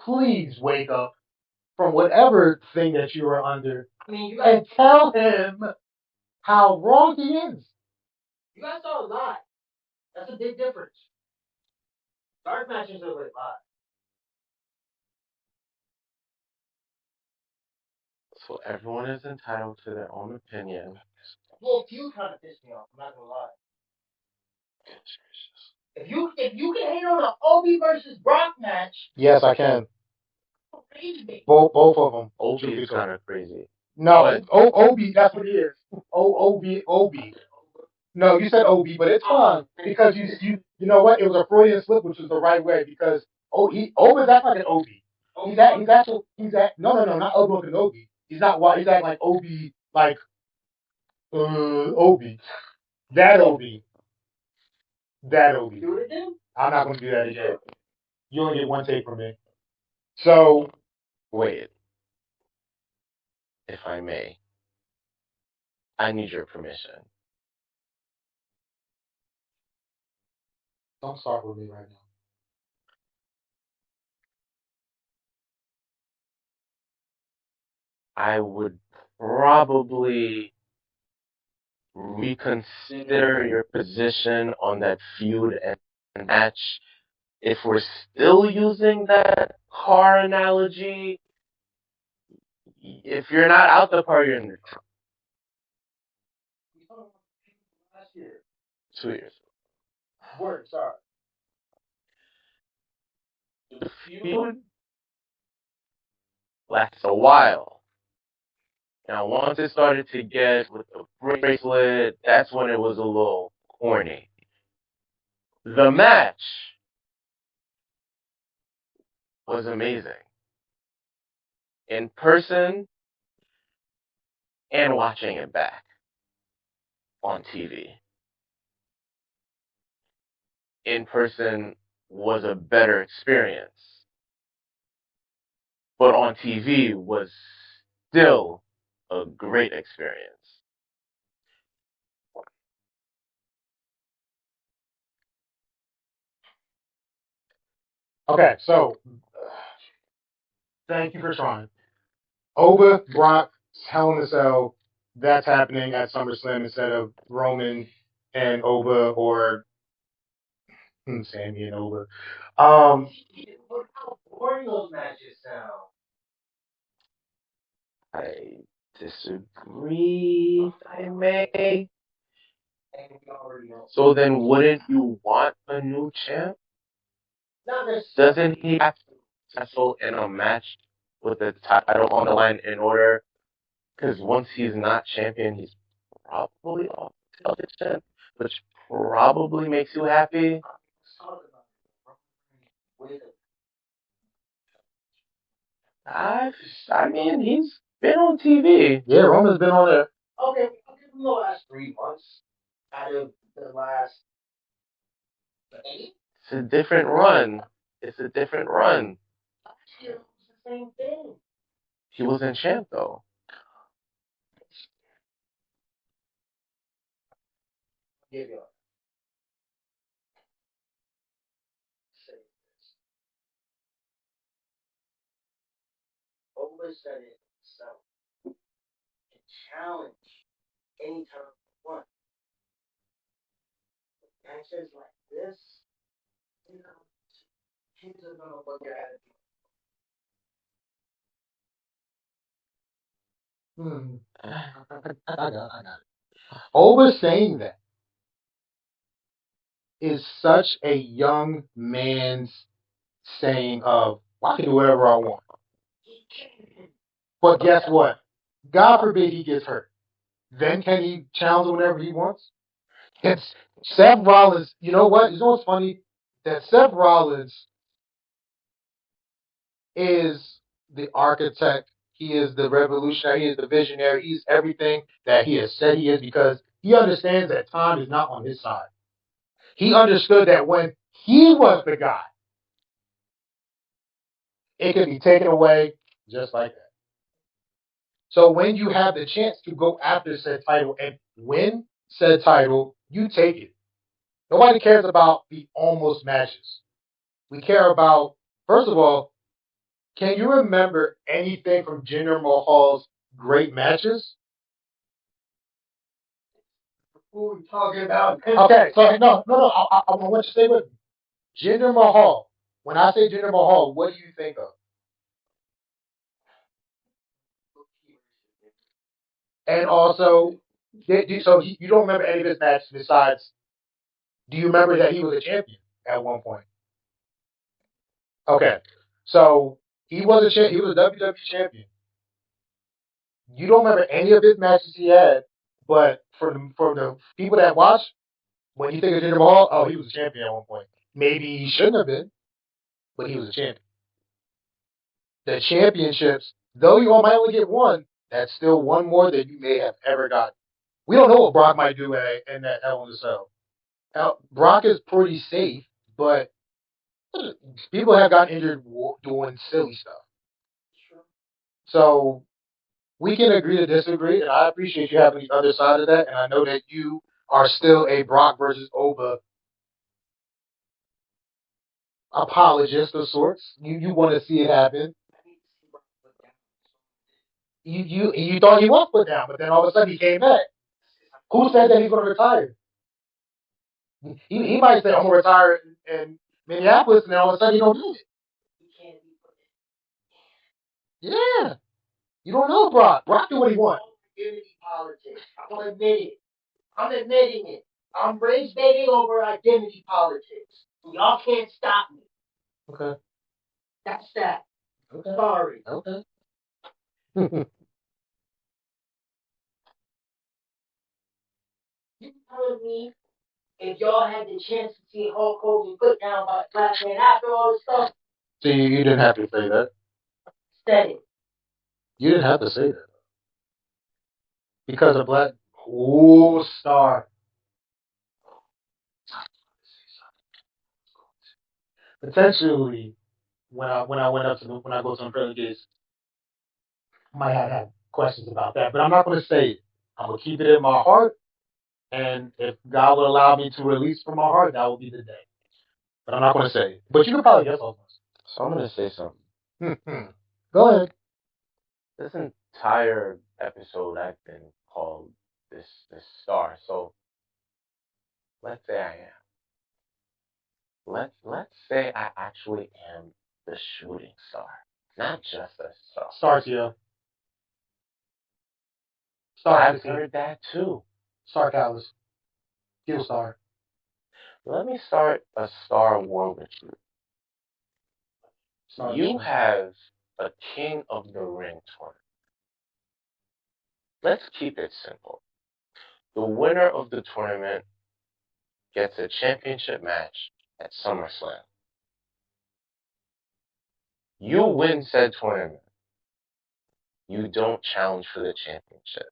Please wake up from whatever thing that you are under and tell him how wrong he is. You guys saw it live. That's a big difference. Dark matches are live. So everyone is entitled to their own opinion. Well, feud kind of pissed me off. I'm not gonna lie. If you can hate on an Obi versus Brock match, yes, I can. Both of them. Obi is kind of crazy. No, Obi, that's what it is. Obi. No, you said Obi, but it's fine because you know what? It was a Freudian slip, which is the right way because Obi's act like an Obi. No, not Obi Obi. He's not white. He's acting like Obi, like Obi. That Obi. That Obi. Do it again? I'm not going to do that again. You only get one take from me. So Wait, if I may, I need your permission. don't start with me right now. I would probably reconsider your position on that feud and match if we're still using that car analogy. If you're not out the car, you're in the trunk. Last year. 2 years. Word, sorry. The feud lasts a while. Now, once it started to get with the bracelet, that's when it was a little corny. The match was amazing. In person and watching it back on TV. In person was a better experience. But on TV was still a great experience. Okay, so thank you for trying. Oba, Brock, Hell in a Cell, that's happening at SummerSlam instead of Roman and Oba or Sammy and Oba. I disagree, if I may. So then wouldn't you want a new champ? Doesn't he have to be successful in a match with the title on the line in order? Because once he's not champion, he's probably off television, which probably makes you happy. I, I mean, he's been on TV. Yeah, Roman's been on there. It's a different run. It's a different run. He wasn't champ though. Hmm. I got it. Oversaying that is such a young man's saying of, well, I can do whatever I want. But guess what? God forbid he gets hurt. Then can he challenge whenever he wants? It's Seth Rollins. You know what? You know what's funny? That Seth Rollins is the architect. He is the revolutionary. He is the visionary. He's everything that he has said he is because he understands that time is not on his side. He understood that when he was the guy, it could be taken away just like that. So when you have the chance to go after said title and win said title, you take it. Nobody cares about the almost matches. We care about, first of all, can you remember anything from Jinder Mahal's great matches? Who are we talking about? Okay, so no. I want you to stay with me. Jinder Mahal. When I say Jinder Mahal, what do you think of? And also, so you don't remember any of his matches besides, do you remember that he was a champion at one point? Okay, so he was a champ. He was a WWE champion. You don't remember any of his matches he had, but for the people that watch, when you think of Jinder Mahal, oh, he was a champion at one point. Maybe he shouldn't have been, but he was a champion. The championships, though you all might only get one, that's still one more than you may have ever gotten. We don't know what Brock might do in that Hell in a Cell. Brock is pretty safe, but people have gotten injured doing silly stuff. So we can agree to disagree, and I appreciate you having the other side of that. And I know that you are still a Brock versus Oba apologist of sorts. You want to see it happen. You thought he was put down, but then all of a sudden he came back. Who said that he's going to retire? He might say I'm going to retire in Minneapolis, and then all of a sudden he don't do it. Yeah, you don't know Brock. Brock do what he wants. Okay. Okay. See, you didn't have to say that. You didn't have to say that because a black star. Potentially, when I went up to when I go to the gates, I might have questions about that, but I'm not going to say it. I'm going to keep it in my heart, and if God will allow me to release from my heart, that will be the day. But I'm not going to say it. But you can probably guess all So I'm gonna say something. those. Go ahead. This entire episode I've been called this star. So let's say I am. Let's say I actually am the shooting star, not just a star. Star TL. Star I've 16. heard that too. Star Catalyst. Kill Star. Let me start a Star War with you. Star You Destroyer. have a King of the Ring tournament. Let's keep it simple. The winner of the tournament gets a championship match at SummerSlam. You win said tournament. You don't challenge for the championship.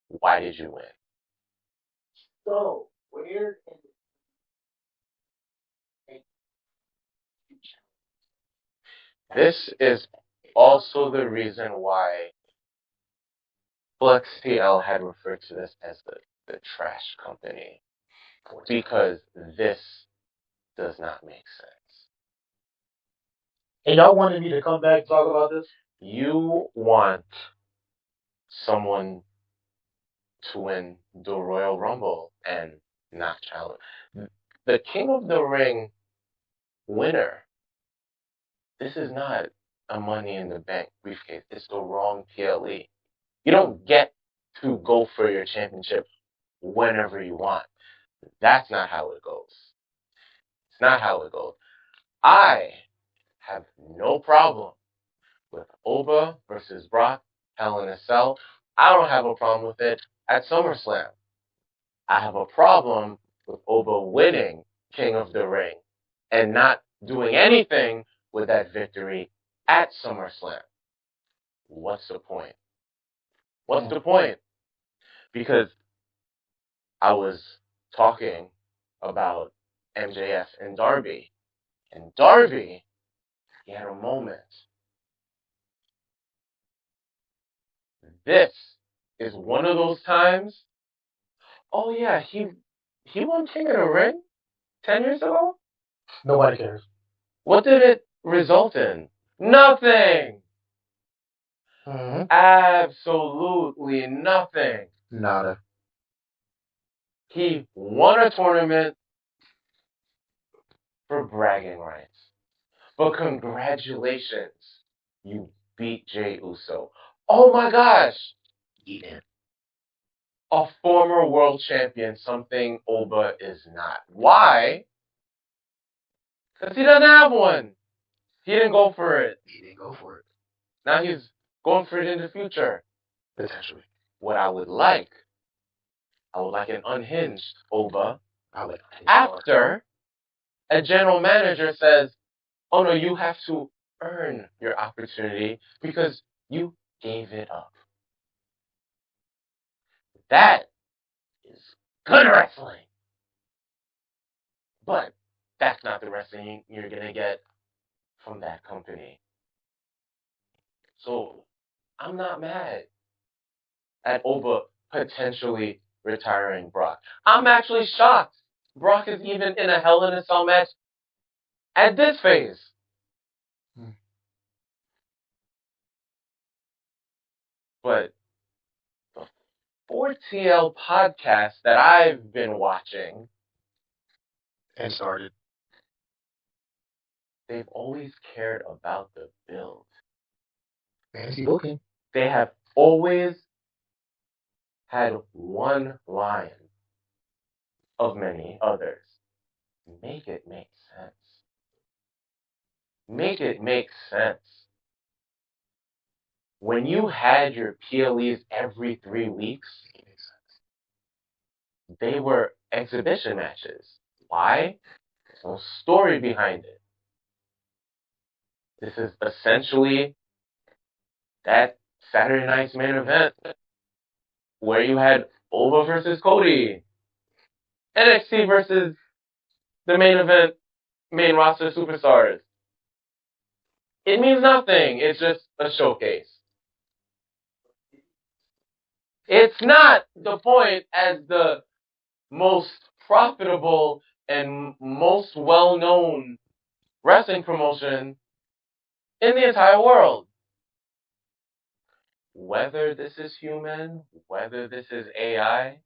Why did you win? So, where This is also the reason why FlexTL had referred to this as the trash company. Because this does not make sense. And y'all wanted me to come back and talk about this? You want someone to win the Royal Rumble and not challenge. The King of the Ring winner, this is not a Money in the Bank briefcase. It's the wrong PLE. You don't get to go for your championship whenever you want. That's not how it goes. It's not how it goes. I have no problem with Oba versus Brock, Hell in a Cell. I don't have a problem with it at SummerSlam. I have a problem with Oba winning King of the Ring and not doing anything with that victory at SummerSlam. What's the point? What's the point? Because I was talking about MJF and Darby. And Darby, he had a moment. This is one of those times. Oh yeah, he won King of the Ring 10 years ago? Nobody cares. What did it result in? Nothing! Mm-hmm. Absolutely nothing. Nada. He won a tournament for bragging rights. But congratulations, you beat Jey Uso. Oh my gosh! A former world champion, something Oba is not. Why? Because he doesn't have one. He didn't go for it. Now he's going for it in the future. Potentially. What I would like an unhinged Oba after a general manager says, oh no, you have to earn your opportunity because you gave it up. That is good wrestling. But that's not the wrestling you're going to get from that company. So I'm not mad at Oba potentially retiring Brock. I'm actually shocked Brock is even in a Hell in a Cell match at this phase. But the 4TL podcast that I've been watching And started. they've always cared about the build. Fantasy booking. They have always had one line of many others. Make it make sense. Make it make sense. When you had your PLEs every 3 weeks, they were exhibition matches. Why? There's no story behind it. This is essentially that Saturday night's main event where you had Ova versus Cody, NXT versus the main event, main roster superstars. It means nothing. It's just a showcase. It's not the point as the most profitable and most well-known wrestling promotion in the entire world. Whether this is human, whether this is AI,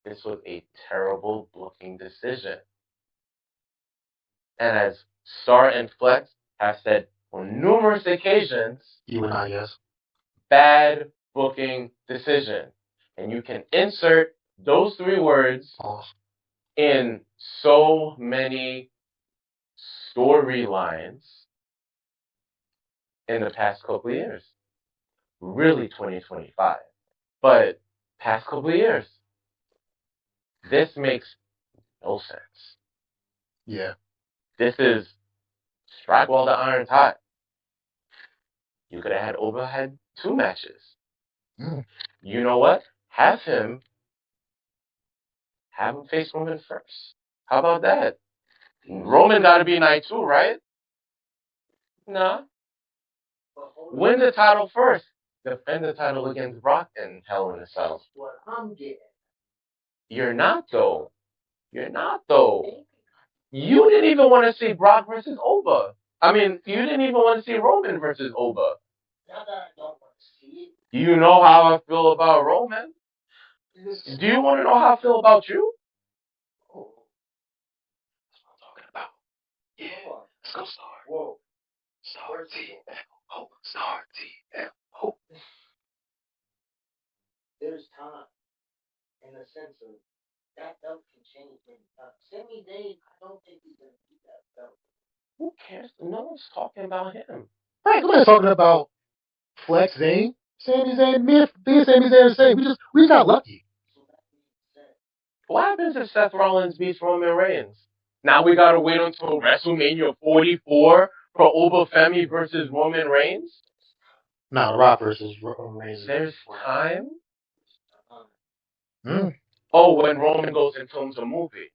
this was a terrible booking decision. And as Star and Flex have said on numerous occasions, You and I, yes. bad booking decision. And you can insert those 3 words Pause. in so many storylines in the past couple of years. Really 2025. But past couple of years. This makes no sense. Yeah. This is strike while the iron's hot. You could have had Oba had 2 matches. Mm. You know what? Have him face Roman first. How about that? Roman got to be night 2, right? Nah. Win the title first. Defend the title against Brock in Hell in a Cell. What I'm getting. You're not though. You're not though. You didn't even want to see Brock versus Oba. I mean, you didn't even want to see Roman versus Oba. Not that I don't want to see You know how I feel about Roman. it. Do you want to know how I feel about you? Oh. That's what I'm talking about. Yeah. Let's go, Star. Whoa. Star TFO. Star TFO. There's time in the sense of that belt can change many times. Sami Zayn, I don't think he's going to keep that belt. Who cares? No one's talking about him. Right, nobody's talking about Flex Zayn. Sami Zayn, me and Sami Zayn are the same. We just got lucky. What happens if Seth Rollins beats Roman Reigns? Now we gotta wait until WrestleMania 44 for Oba Femi versus Roman Reigns? No, Rock versus Reigns. There's time? Mm. Oh, when Roman goes and films a movie.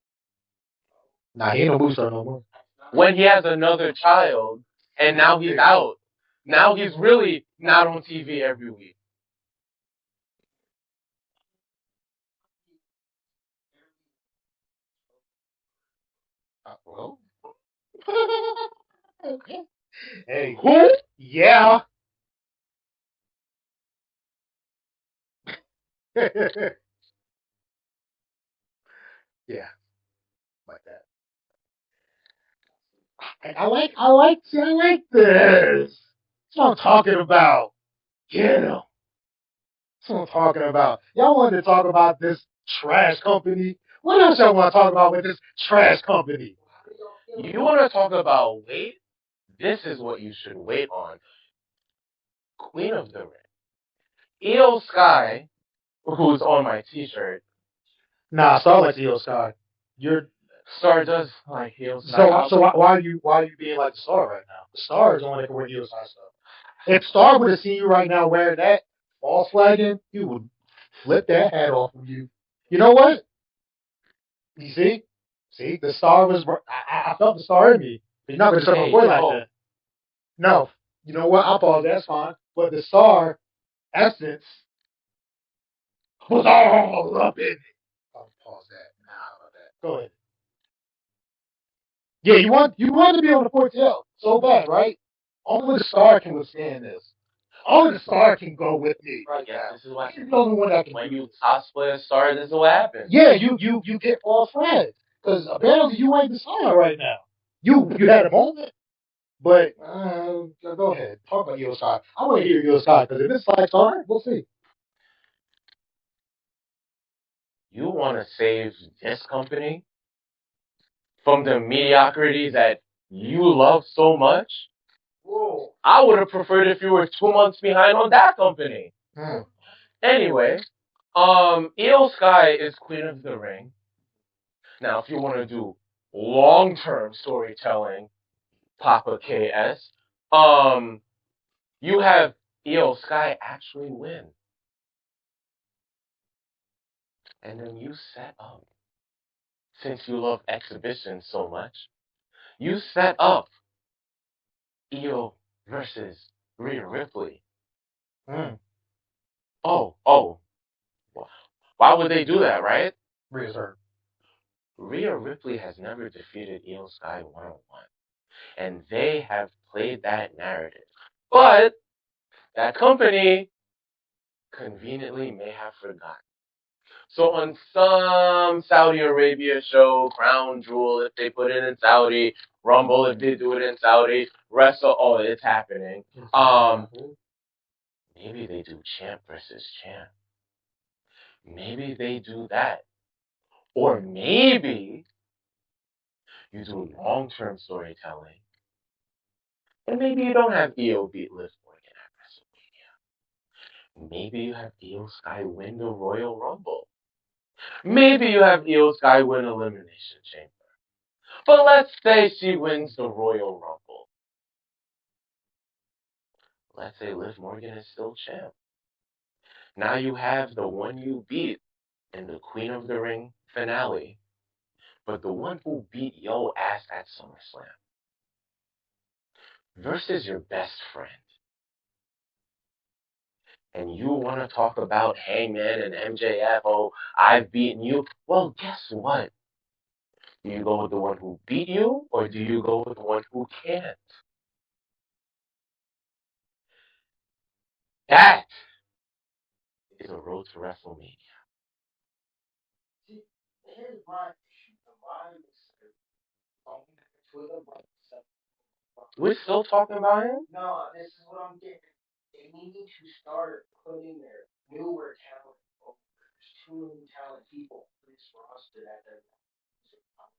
Nah, he ain't no movie star no more. When he has another child, and now he's out. Now he's really not on TV every week. Well. Hey, who? Yeah. Yeah, like that. I like this. That's what I'm talking about. Get him. That's what I'm talking about. Y'all wanted to talk about this trash company. What else y'all want to talk about with this trash company? You want to talk about weight? This is what you should wait on. Queen of the Ring. Io Sky, who's on my t-shirt. Nah, Star likes Io Sky. You're Star does like Io Sky. so why are you being like the Star right now? The Star is the one that can wear Io Sky stuff. If Star would have seen you right now wearing that false flagging, he would flip that hat off of you. You know what? You see? See, the Star was. I felt the Star in me. You're not going to start my boy like that. No. You know what? I'll pause. That's fine. But the Star essence was all up in it. I'll pause that. Nah, about that. Go ahead. Yeah, you want to be on the Portel so bad, right? Only the Star can withstand this. Only the Star can go with me. Right, yeah, this is what He's the only one that can. When you cosplay a Star, this is what happens. Yeah, you get false flags because apparently you ain't the Star right now. You had a moment, but go ahead, talk about your side. I want to hear your side because if it's like Star, we'll see. You want to save this company from the mediocrity that you love so much? Whoa. I would have preferred if you were 2 months behind on that company. Hmm. Anyway, Io Sky is Queen of the Ring. Now, if you want to do long-term storytelling, Papa KS, you have Io Sky actually win. And then you set up, since you love exhibition so much, you set up Io versus Rhea Ripley. Hmm. Oh. Why would they do that, right? Rhea's hurt. Rhea Ripley has never defeated Io Sky one-on-one. And they have played that narrative. But that company conveniently may have forgotten. So on some Saudi Arabia show, Crown Jewel, if they put it in Saudi, Rumble, if they do it in Saudi, Wrestle, oh, it's happening. Maybe they do champ versus champ. Maybe they do that. Or maybe you do long-term storytelling. And maybe you don't have EO beat Liv Morgan at WrestleMania. Maybe you have EO Sky win the Royal Rumble. Maybe you have EO Sky win Elimination Chamber. But let's say she wins the Royal Rumble. Let's say Liv Morgan is still champ. Now you have the one you beat in the Queen of the Ring finale, but the one who beat yo ass at SummerSlam versus your best friend. And you want to talk about Hangman and MJF, oh, I've beaten you. Well, guess what? Do you go with the one who beat you, or do you go with the one who can't? That is a road to WrestleMania. Here's my issue. We're still talking about him? No, this is what I'm getting. They need to start putting their newer talent over. There's too many talented people in this roster that doesn't.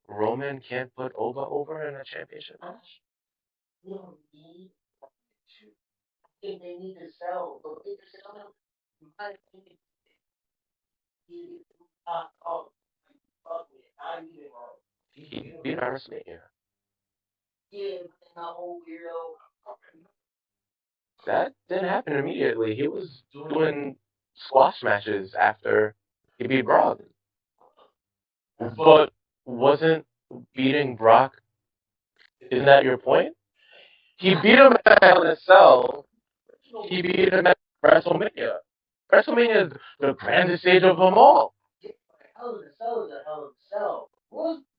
Roman can't put Oba over in a championship match? You don't need to. I think they need to sell. But they just sell them. I think oh, fuck me. I'm even wrong. He beat WrestleMania. Yeah, but then the whole weirdo. That didn't happen immediately. He was doing squash matches after he beat Brock. But wasn't beating Brock, isn't that your point? He beat him at Hell in a Cell. He beat him at WrestleMania. WrestleMania is the grandest stage of them all. Hell in a Cell is a Hell in a Cell.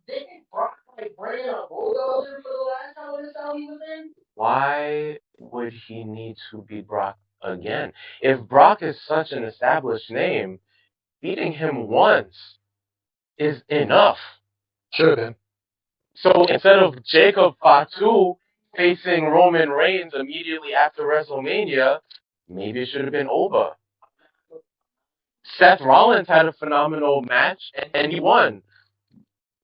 Didn't Brock like bring a bulldozer for the last Hell in a Cell he was in? Why would he need to beat Brock again? If Brock is such an established name, beating him once is enough. Should have been. So instead of Jacob Fatu facing Roman Reigns immediately after WrestleMania, maybe it should have been Oba. Seth Rollins had a phenomenal match and he won.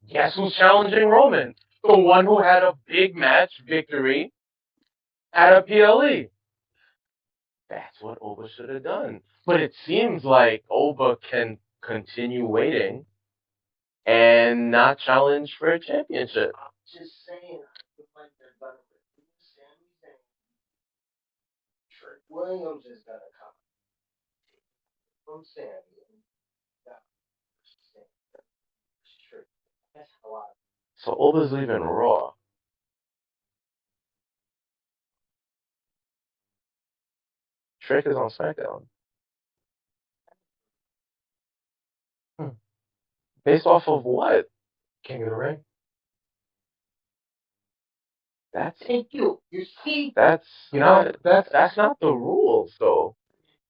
Guess who's challenging Roman? The one who had a big match victory at a PLE. That's what Oba should have done. But it seems like Oba can continue waiting and not challenge for a championship. I'm just saying, I feel like they're gonna reduce Sami Zayn. Trick Williams is gonna come from Sami. Trick. That's how I. So Oba's leaving Raw. Trick is on SmackDown. Based off of what? King of the Ring. That's Thank you. You see, that's you know not that's not the rules though.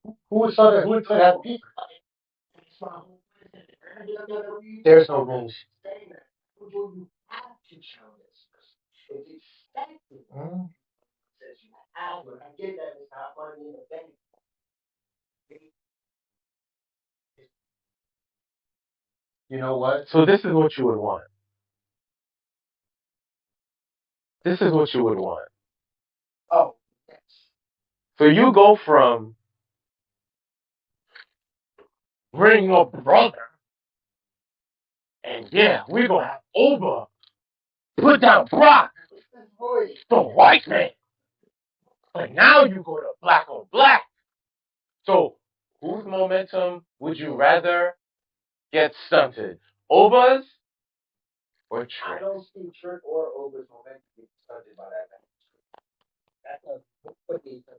who would say that? Who would say that? There's no rules. You have to challenge. It's expected. Says you have to. I get that it's not money in the bank. You know what? So this is what you would want. This is what you would want. Oh, yes. So you go from bring your brother, and yeah, we're gonna have Oba put down Brock, the white man. But now you go to black on black. So whose momentum would you rather get stunted? Oba's or I Trick? don't see Trick or Oba's momentum being stunted by that match. That's what they said.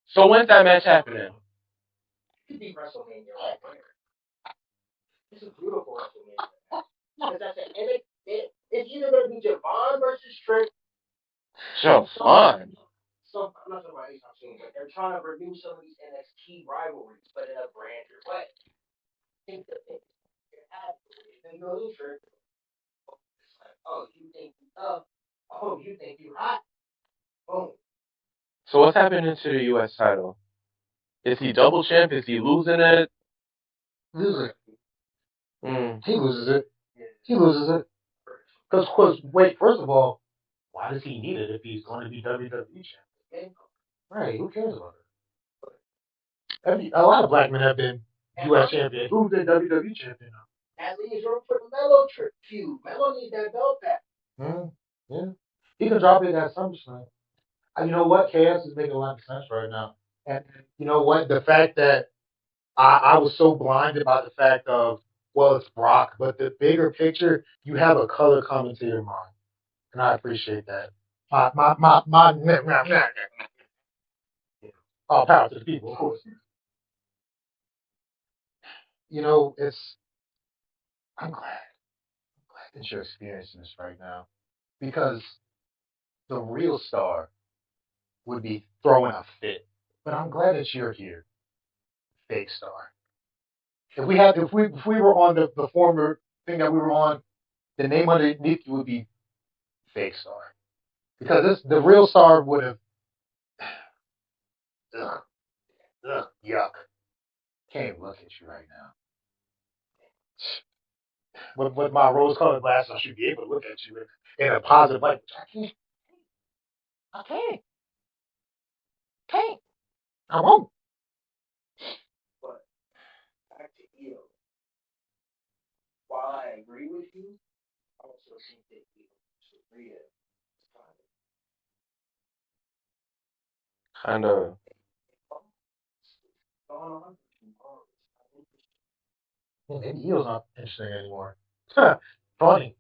So when's that match happening? It could be WrestleMania right there. It's a beautiful WrestleMania match. Because that's it. It's either going to be Javon versus Trick. Javon. So I'm not talking about anytime soon, but they're trying to renew some of these NXT rivalries, but in a grander way. I think that they have to. Then go to Trick. It's like, oh, you think you tough? Oh, you think you hot? Boom. So what's happening to the U.S. title? Is he double champ? Is he losing it? Loses it. Mm. He loses it. He loses it. Because, wait, first of all, why does he need it if he's going to be WWE champion? Right, who cares about it? A lot of black men have been U.S. champions. Who's the WWE champion now? That leaves room for the Melo feud. Melo needs that belt back. Yeah. He can drop it at SummerSlam. You know what? Chaos is making a lot of sense right now. And you know what? The fact that I was so blinded by the fact of, well, it's Brock, but the bigger picture, you have a color commentator mind. And I appreciate that. All power to the people, of course. You know, I'm glad that you're experiencing this right now because the real star would be throwing a fit. But I'm glad that you're here, fake star. If we were on the former thing that we were on, the name underneath you would be fake star because the real star would have ugh, yuck. Can't look at you right now. With my rose-colored glasses, I should be able to look at you in a positive light. I can't. I can't. Can't. I won't. But back to EO. While I agree with you, I also think that Rhea is Kind of. going on. Maybe EO's not interesting anymore. Huh, funny.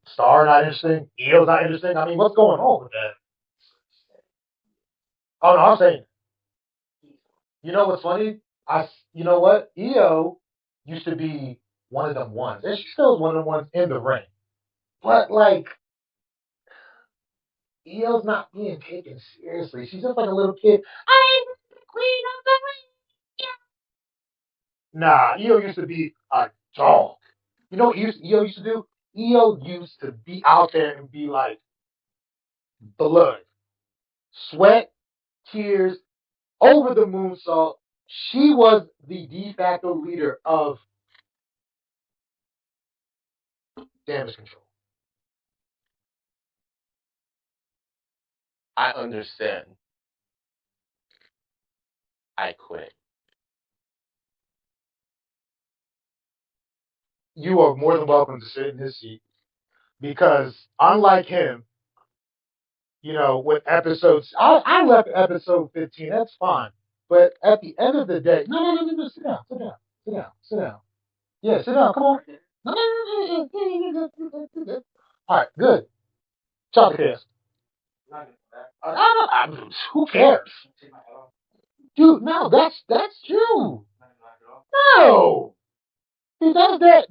Star not interesting. EO's not interesting. I mean, what's going on with that? Oh no, I'm saying. You know what's funny? You know what? EO used to be one of them ones, and she still is one of them ones in the ring. But like, EO's not being taken seriously. She's just like a little kid. I'm the queen of the ring. Nah, EO used to be a dog. You know what EO used to do? EO used to be out there and be like blood, sweat, tears, over the moonsault. She was the de facto leader of damage control. I understand. I quit. You are more than welcome to sit in his seat because unlike him, with episodes, I left episode 15. That's fine. But at the end of the day, no, sit down, sit down, sit down, sit down. Yeah, sit down. Come on. All right, good. Chop the cast. Who cares? Dude, no, that's true. No. He does that.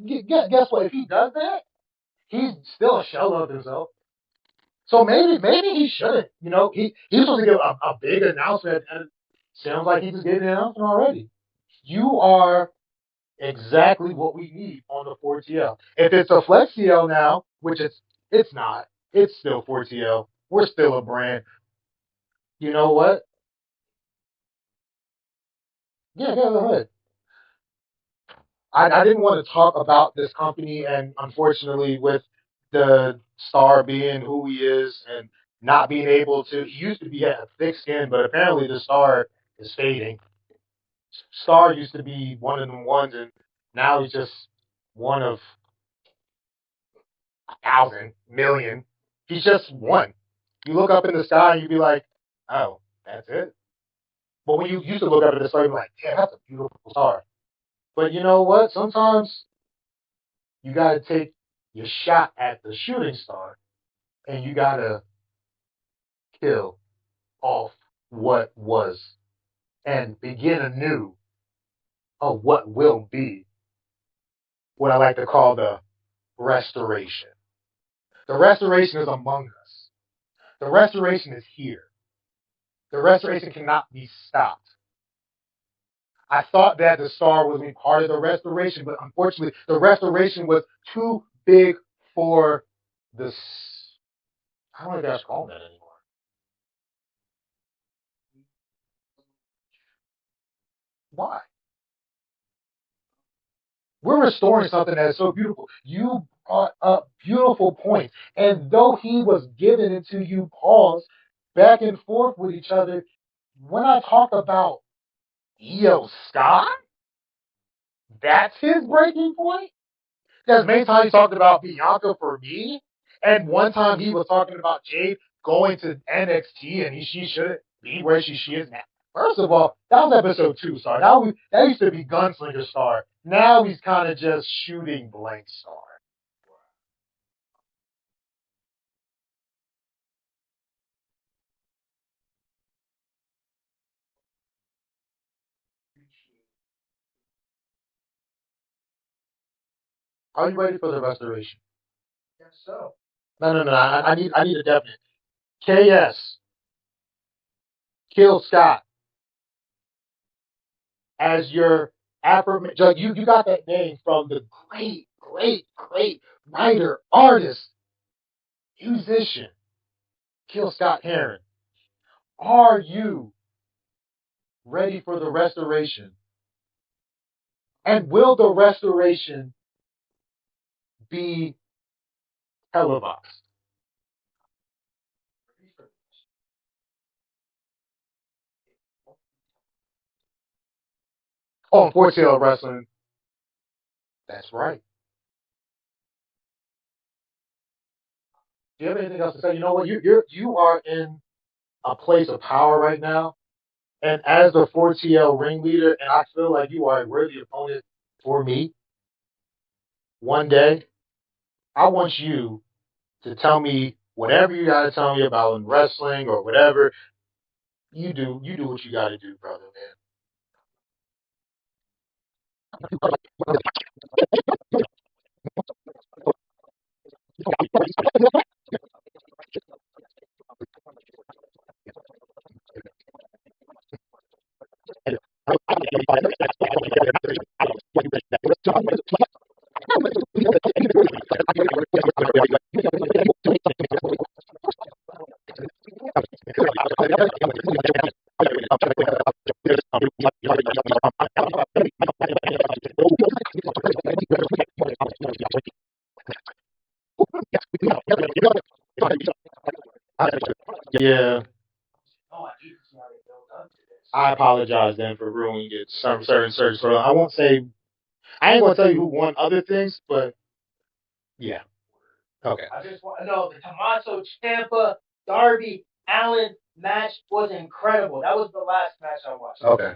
Guess what? If he does that, he's still a shell of himself. So maybe he shouldn't. He's supposed to give a big announcement, and it sounds like he just gave the announcement already. You are exactly what we need on the 4TL. If it's a Flex TL now, which it's not, it's still 4TL. We're still a brand. You know what? Yeah, go ahead. I didn't want to talk about this company, and unfortunately, with the star being who he is and not being able to, he used to be a thick skin, but apparently the star is fading. Star used to be one of them ones, and now he's just one of 1,000, million. He's just one. You look up in the sky and you'd be like, oh, that's it. But when you used to look up at the star, you'd be like, damn, that's a beautiful star. But you know what? Sometimes you got to take your shot at the shooting star and you got to kill off what was and begin anew of what will be what I like to call the restoration. The restoration is among us. The restoration is here. The restoration cannot be stopped. I thought that the star was a part of the restoration, but unfortunately, the restoration was too big for the I don't know if guys call that anymore. Why? We're restoring something that is so beautiful. You brought up beautiful points. And though he was giving it to you, pause, back and forth with each other, when I talk about Io Scott, that's his breaking point. Because many times he talked about Bianca for me, and one time he was talking about Jade going to NXT and she shouldn't be where she is now. First of all, that was episode 2 star. That used to be Gunslinger star. Now he's kind of just shooting blank star. Are you ready for the restoration? Yes, so. No. I need a definite. KS, Kill Scott, as your affirmation. You got that name from the great writer, artist, musician, Kill Scott Heron. Are you ready for the restoration? And will the restoration be televised? On 4TL Wrestling. That's right. Do you have anything else to say? You know what? You are in a place of power right now. And as the 4TL ringleader, and I feel like you are a worthy opponent for me, one day, I want you to tell me whatever you got to tell me about in wrestling or whatever. You do what you got to do, brother, Yeah, I apologize then for ruining it. Some certain search for I won't say. I ain't gonna tell you who won other things, but yeah. Okay. I just want to know the Tommaso Ciampa Darby Allen match was incredible. That was the last match I watched. Okay.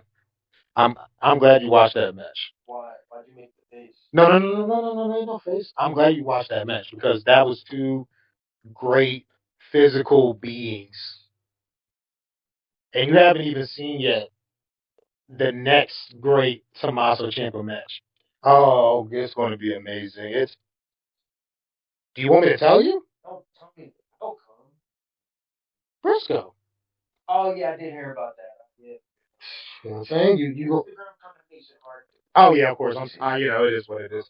I'm glad you watched that match. Why? Why'd you make the face? No, face. I'm glad you watched that match because that was two great physical beings, and you haven't even seen yet the next great Tommaso Ciampa match. Oh, it's going to be amazing. It's. Do you want me to tell you? Don't tell me the outcome. Briscoe. Oh yeah, I did hear about that. Yeah. You know what I'm saying? You go. Oh yeah, of course. It is what it is.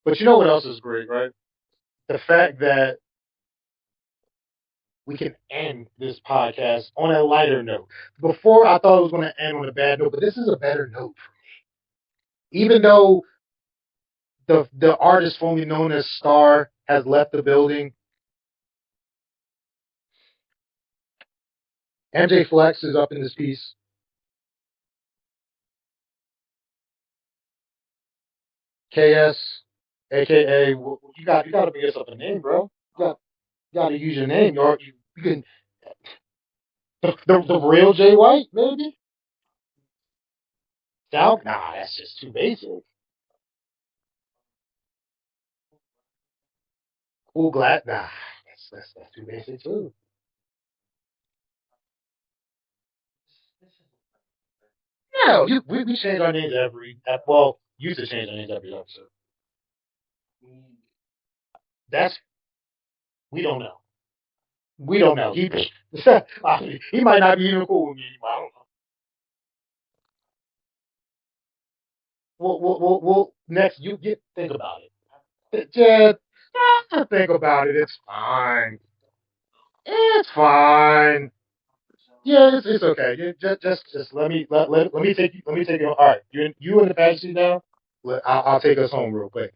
But you know what else is great, right? The fact that we can end this podcast on a lighter note. Before I thought it was going to end on a bad note, but this is a better note. Even though the artist formerly known as Star has left the building, MJ Flex is up in this piece. KS, aka you got to make yourself a name, bro. You got to use your name. You can the real Jay White, maybe. Down? Nah, that's just too basic. Cool glad? Nah, that's too basic too. No, we change our names well, used to change our names every episode. That's we don't know. We don't know. He might not be even cool with me anymore. I don't know. We'll next you get think about it. Just think about it. It's fine. It's fine. Yeah, it's okay. Just let me take you. Let me take you. All right, you in the passenger seat now. I'll take us home real quick.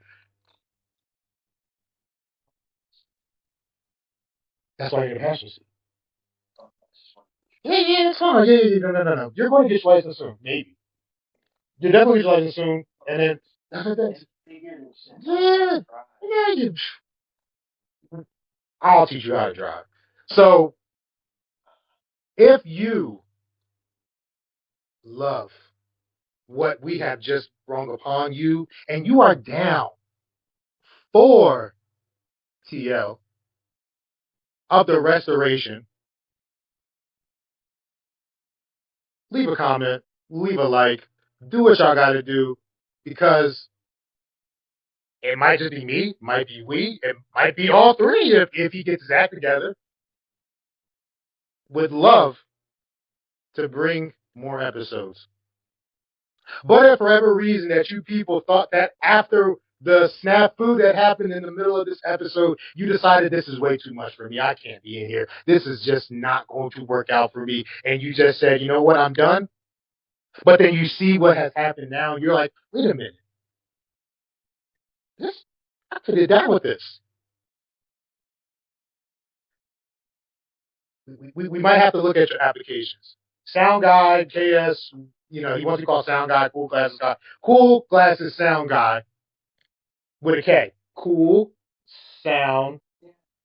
That's why you're in the passenger seat. Yeah, it's fine. Yeah. No. You're going to get your license soon. Maybe you're definitely get your license soon, and then yeah. I'll teach you how to drive. So if you love what we have just brung upon you, and you are down for TL of the restoration, leave a comment, leave a like, do what y'all got to do, because it might just be me, might be we, it might be all three if he gets his act together. Would love to bring more episodes. But if for whatever reason that you people thought that after the snafu that happened in the middle of this episode, you decided this is way too much for me. I can't be in here. This is just not going to work out for me. And you just said, you know what, I'm done. But then you see what has happened now, and you're like, wait a minute. I could have done with this. We might have to look at your applications. Sound guy, KS, he wants to be called sound guy, cool glasses guy. Cool glasses sound guy with a K. Cool sound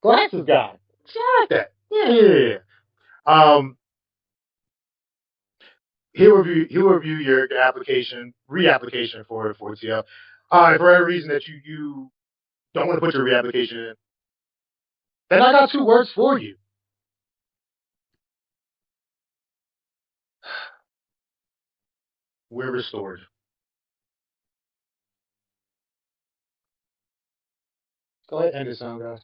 glasses guy. See, I like that. Yeah. He'll review your application, reapplication for TL. If for any reason that you don't want to put your reapplication in, then I got two words for you. We're restored. Go ahead, end it, sound guy.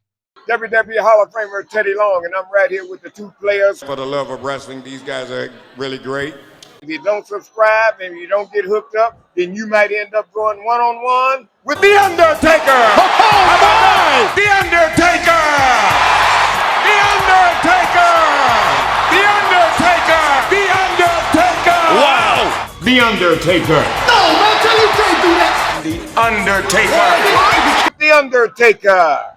WWE Hall of Famer Teddy Long, and I'm right here with the two players. For the love of wrestling, these guys are really great. If you don't subscribe and you don't get hooked up, then you might end up going one-on-one with The Undertaker. Oh, my! The Undertaker! The Undertaker! The Undertaker! The Undertaker! Wow! The Undertaker. No, man, tell you can't do that. The Undertaker. The Undertaker.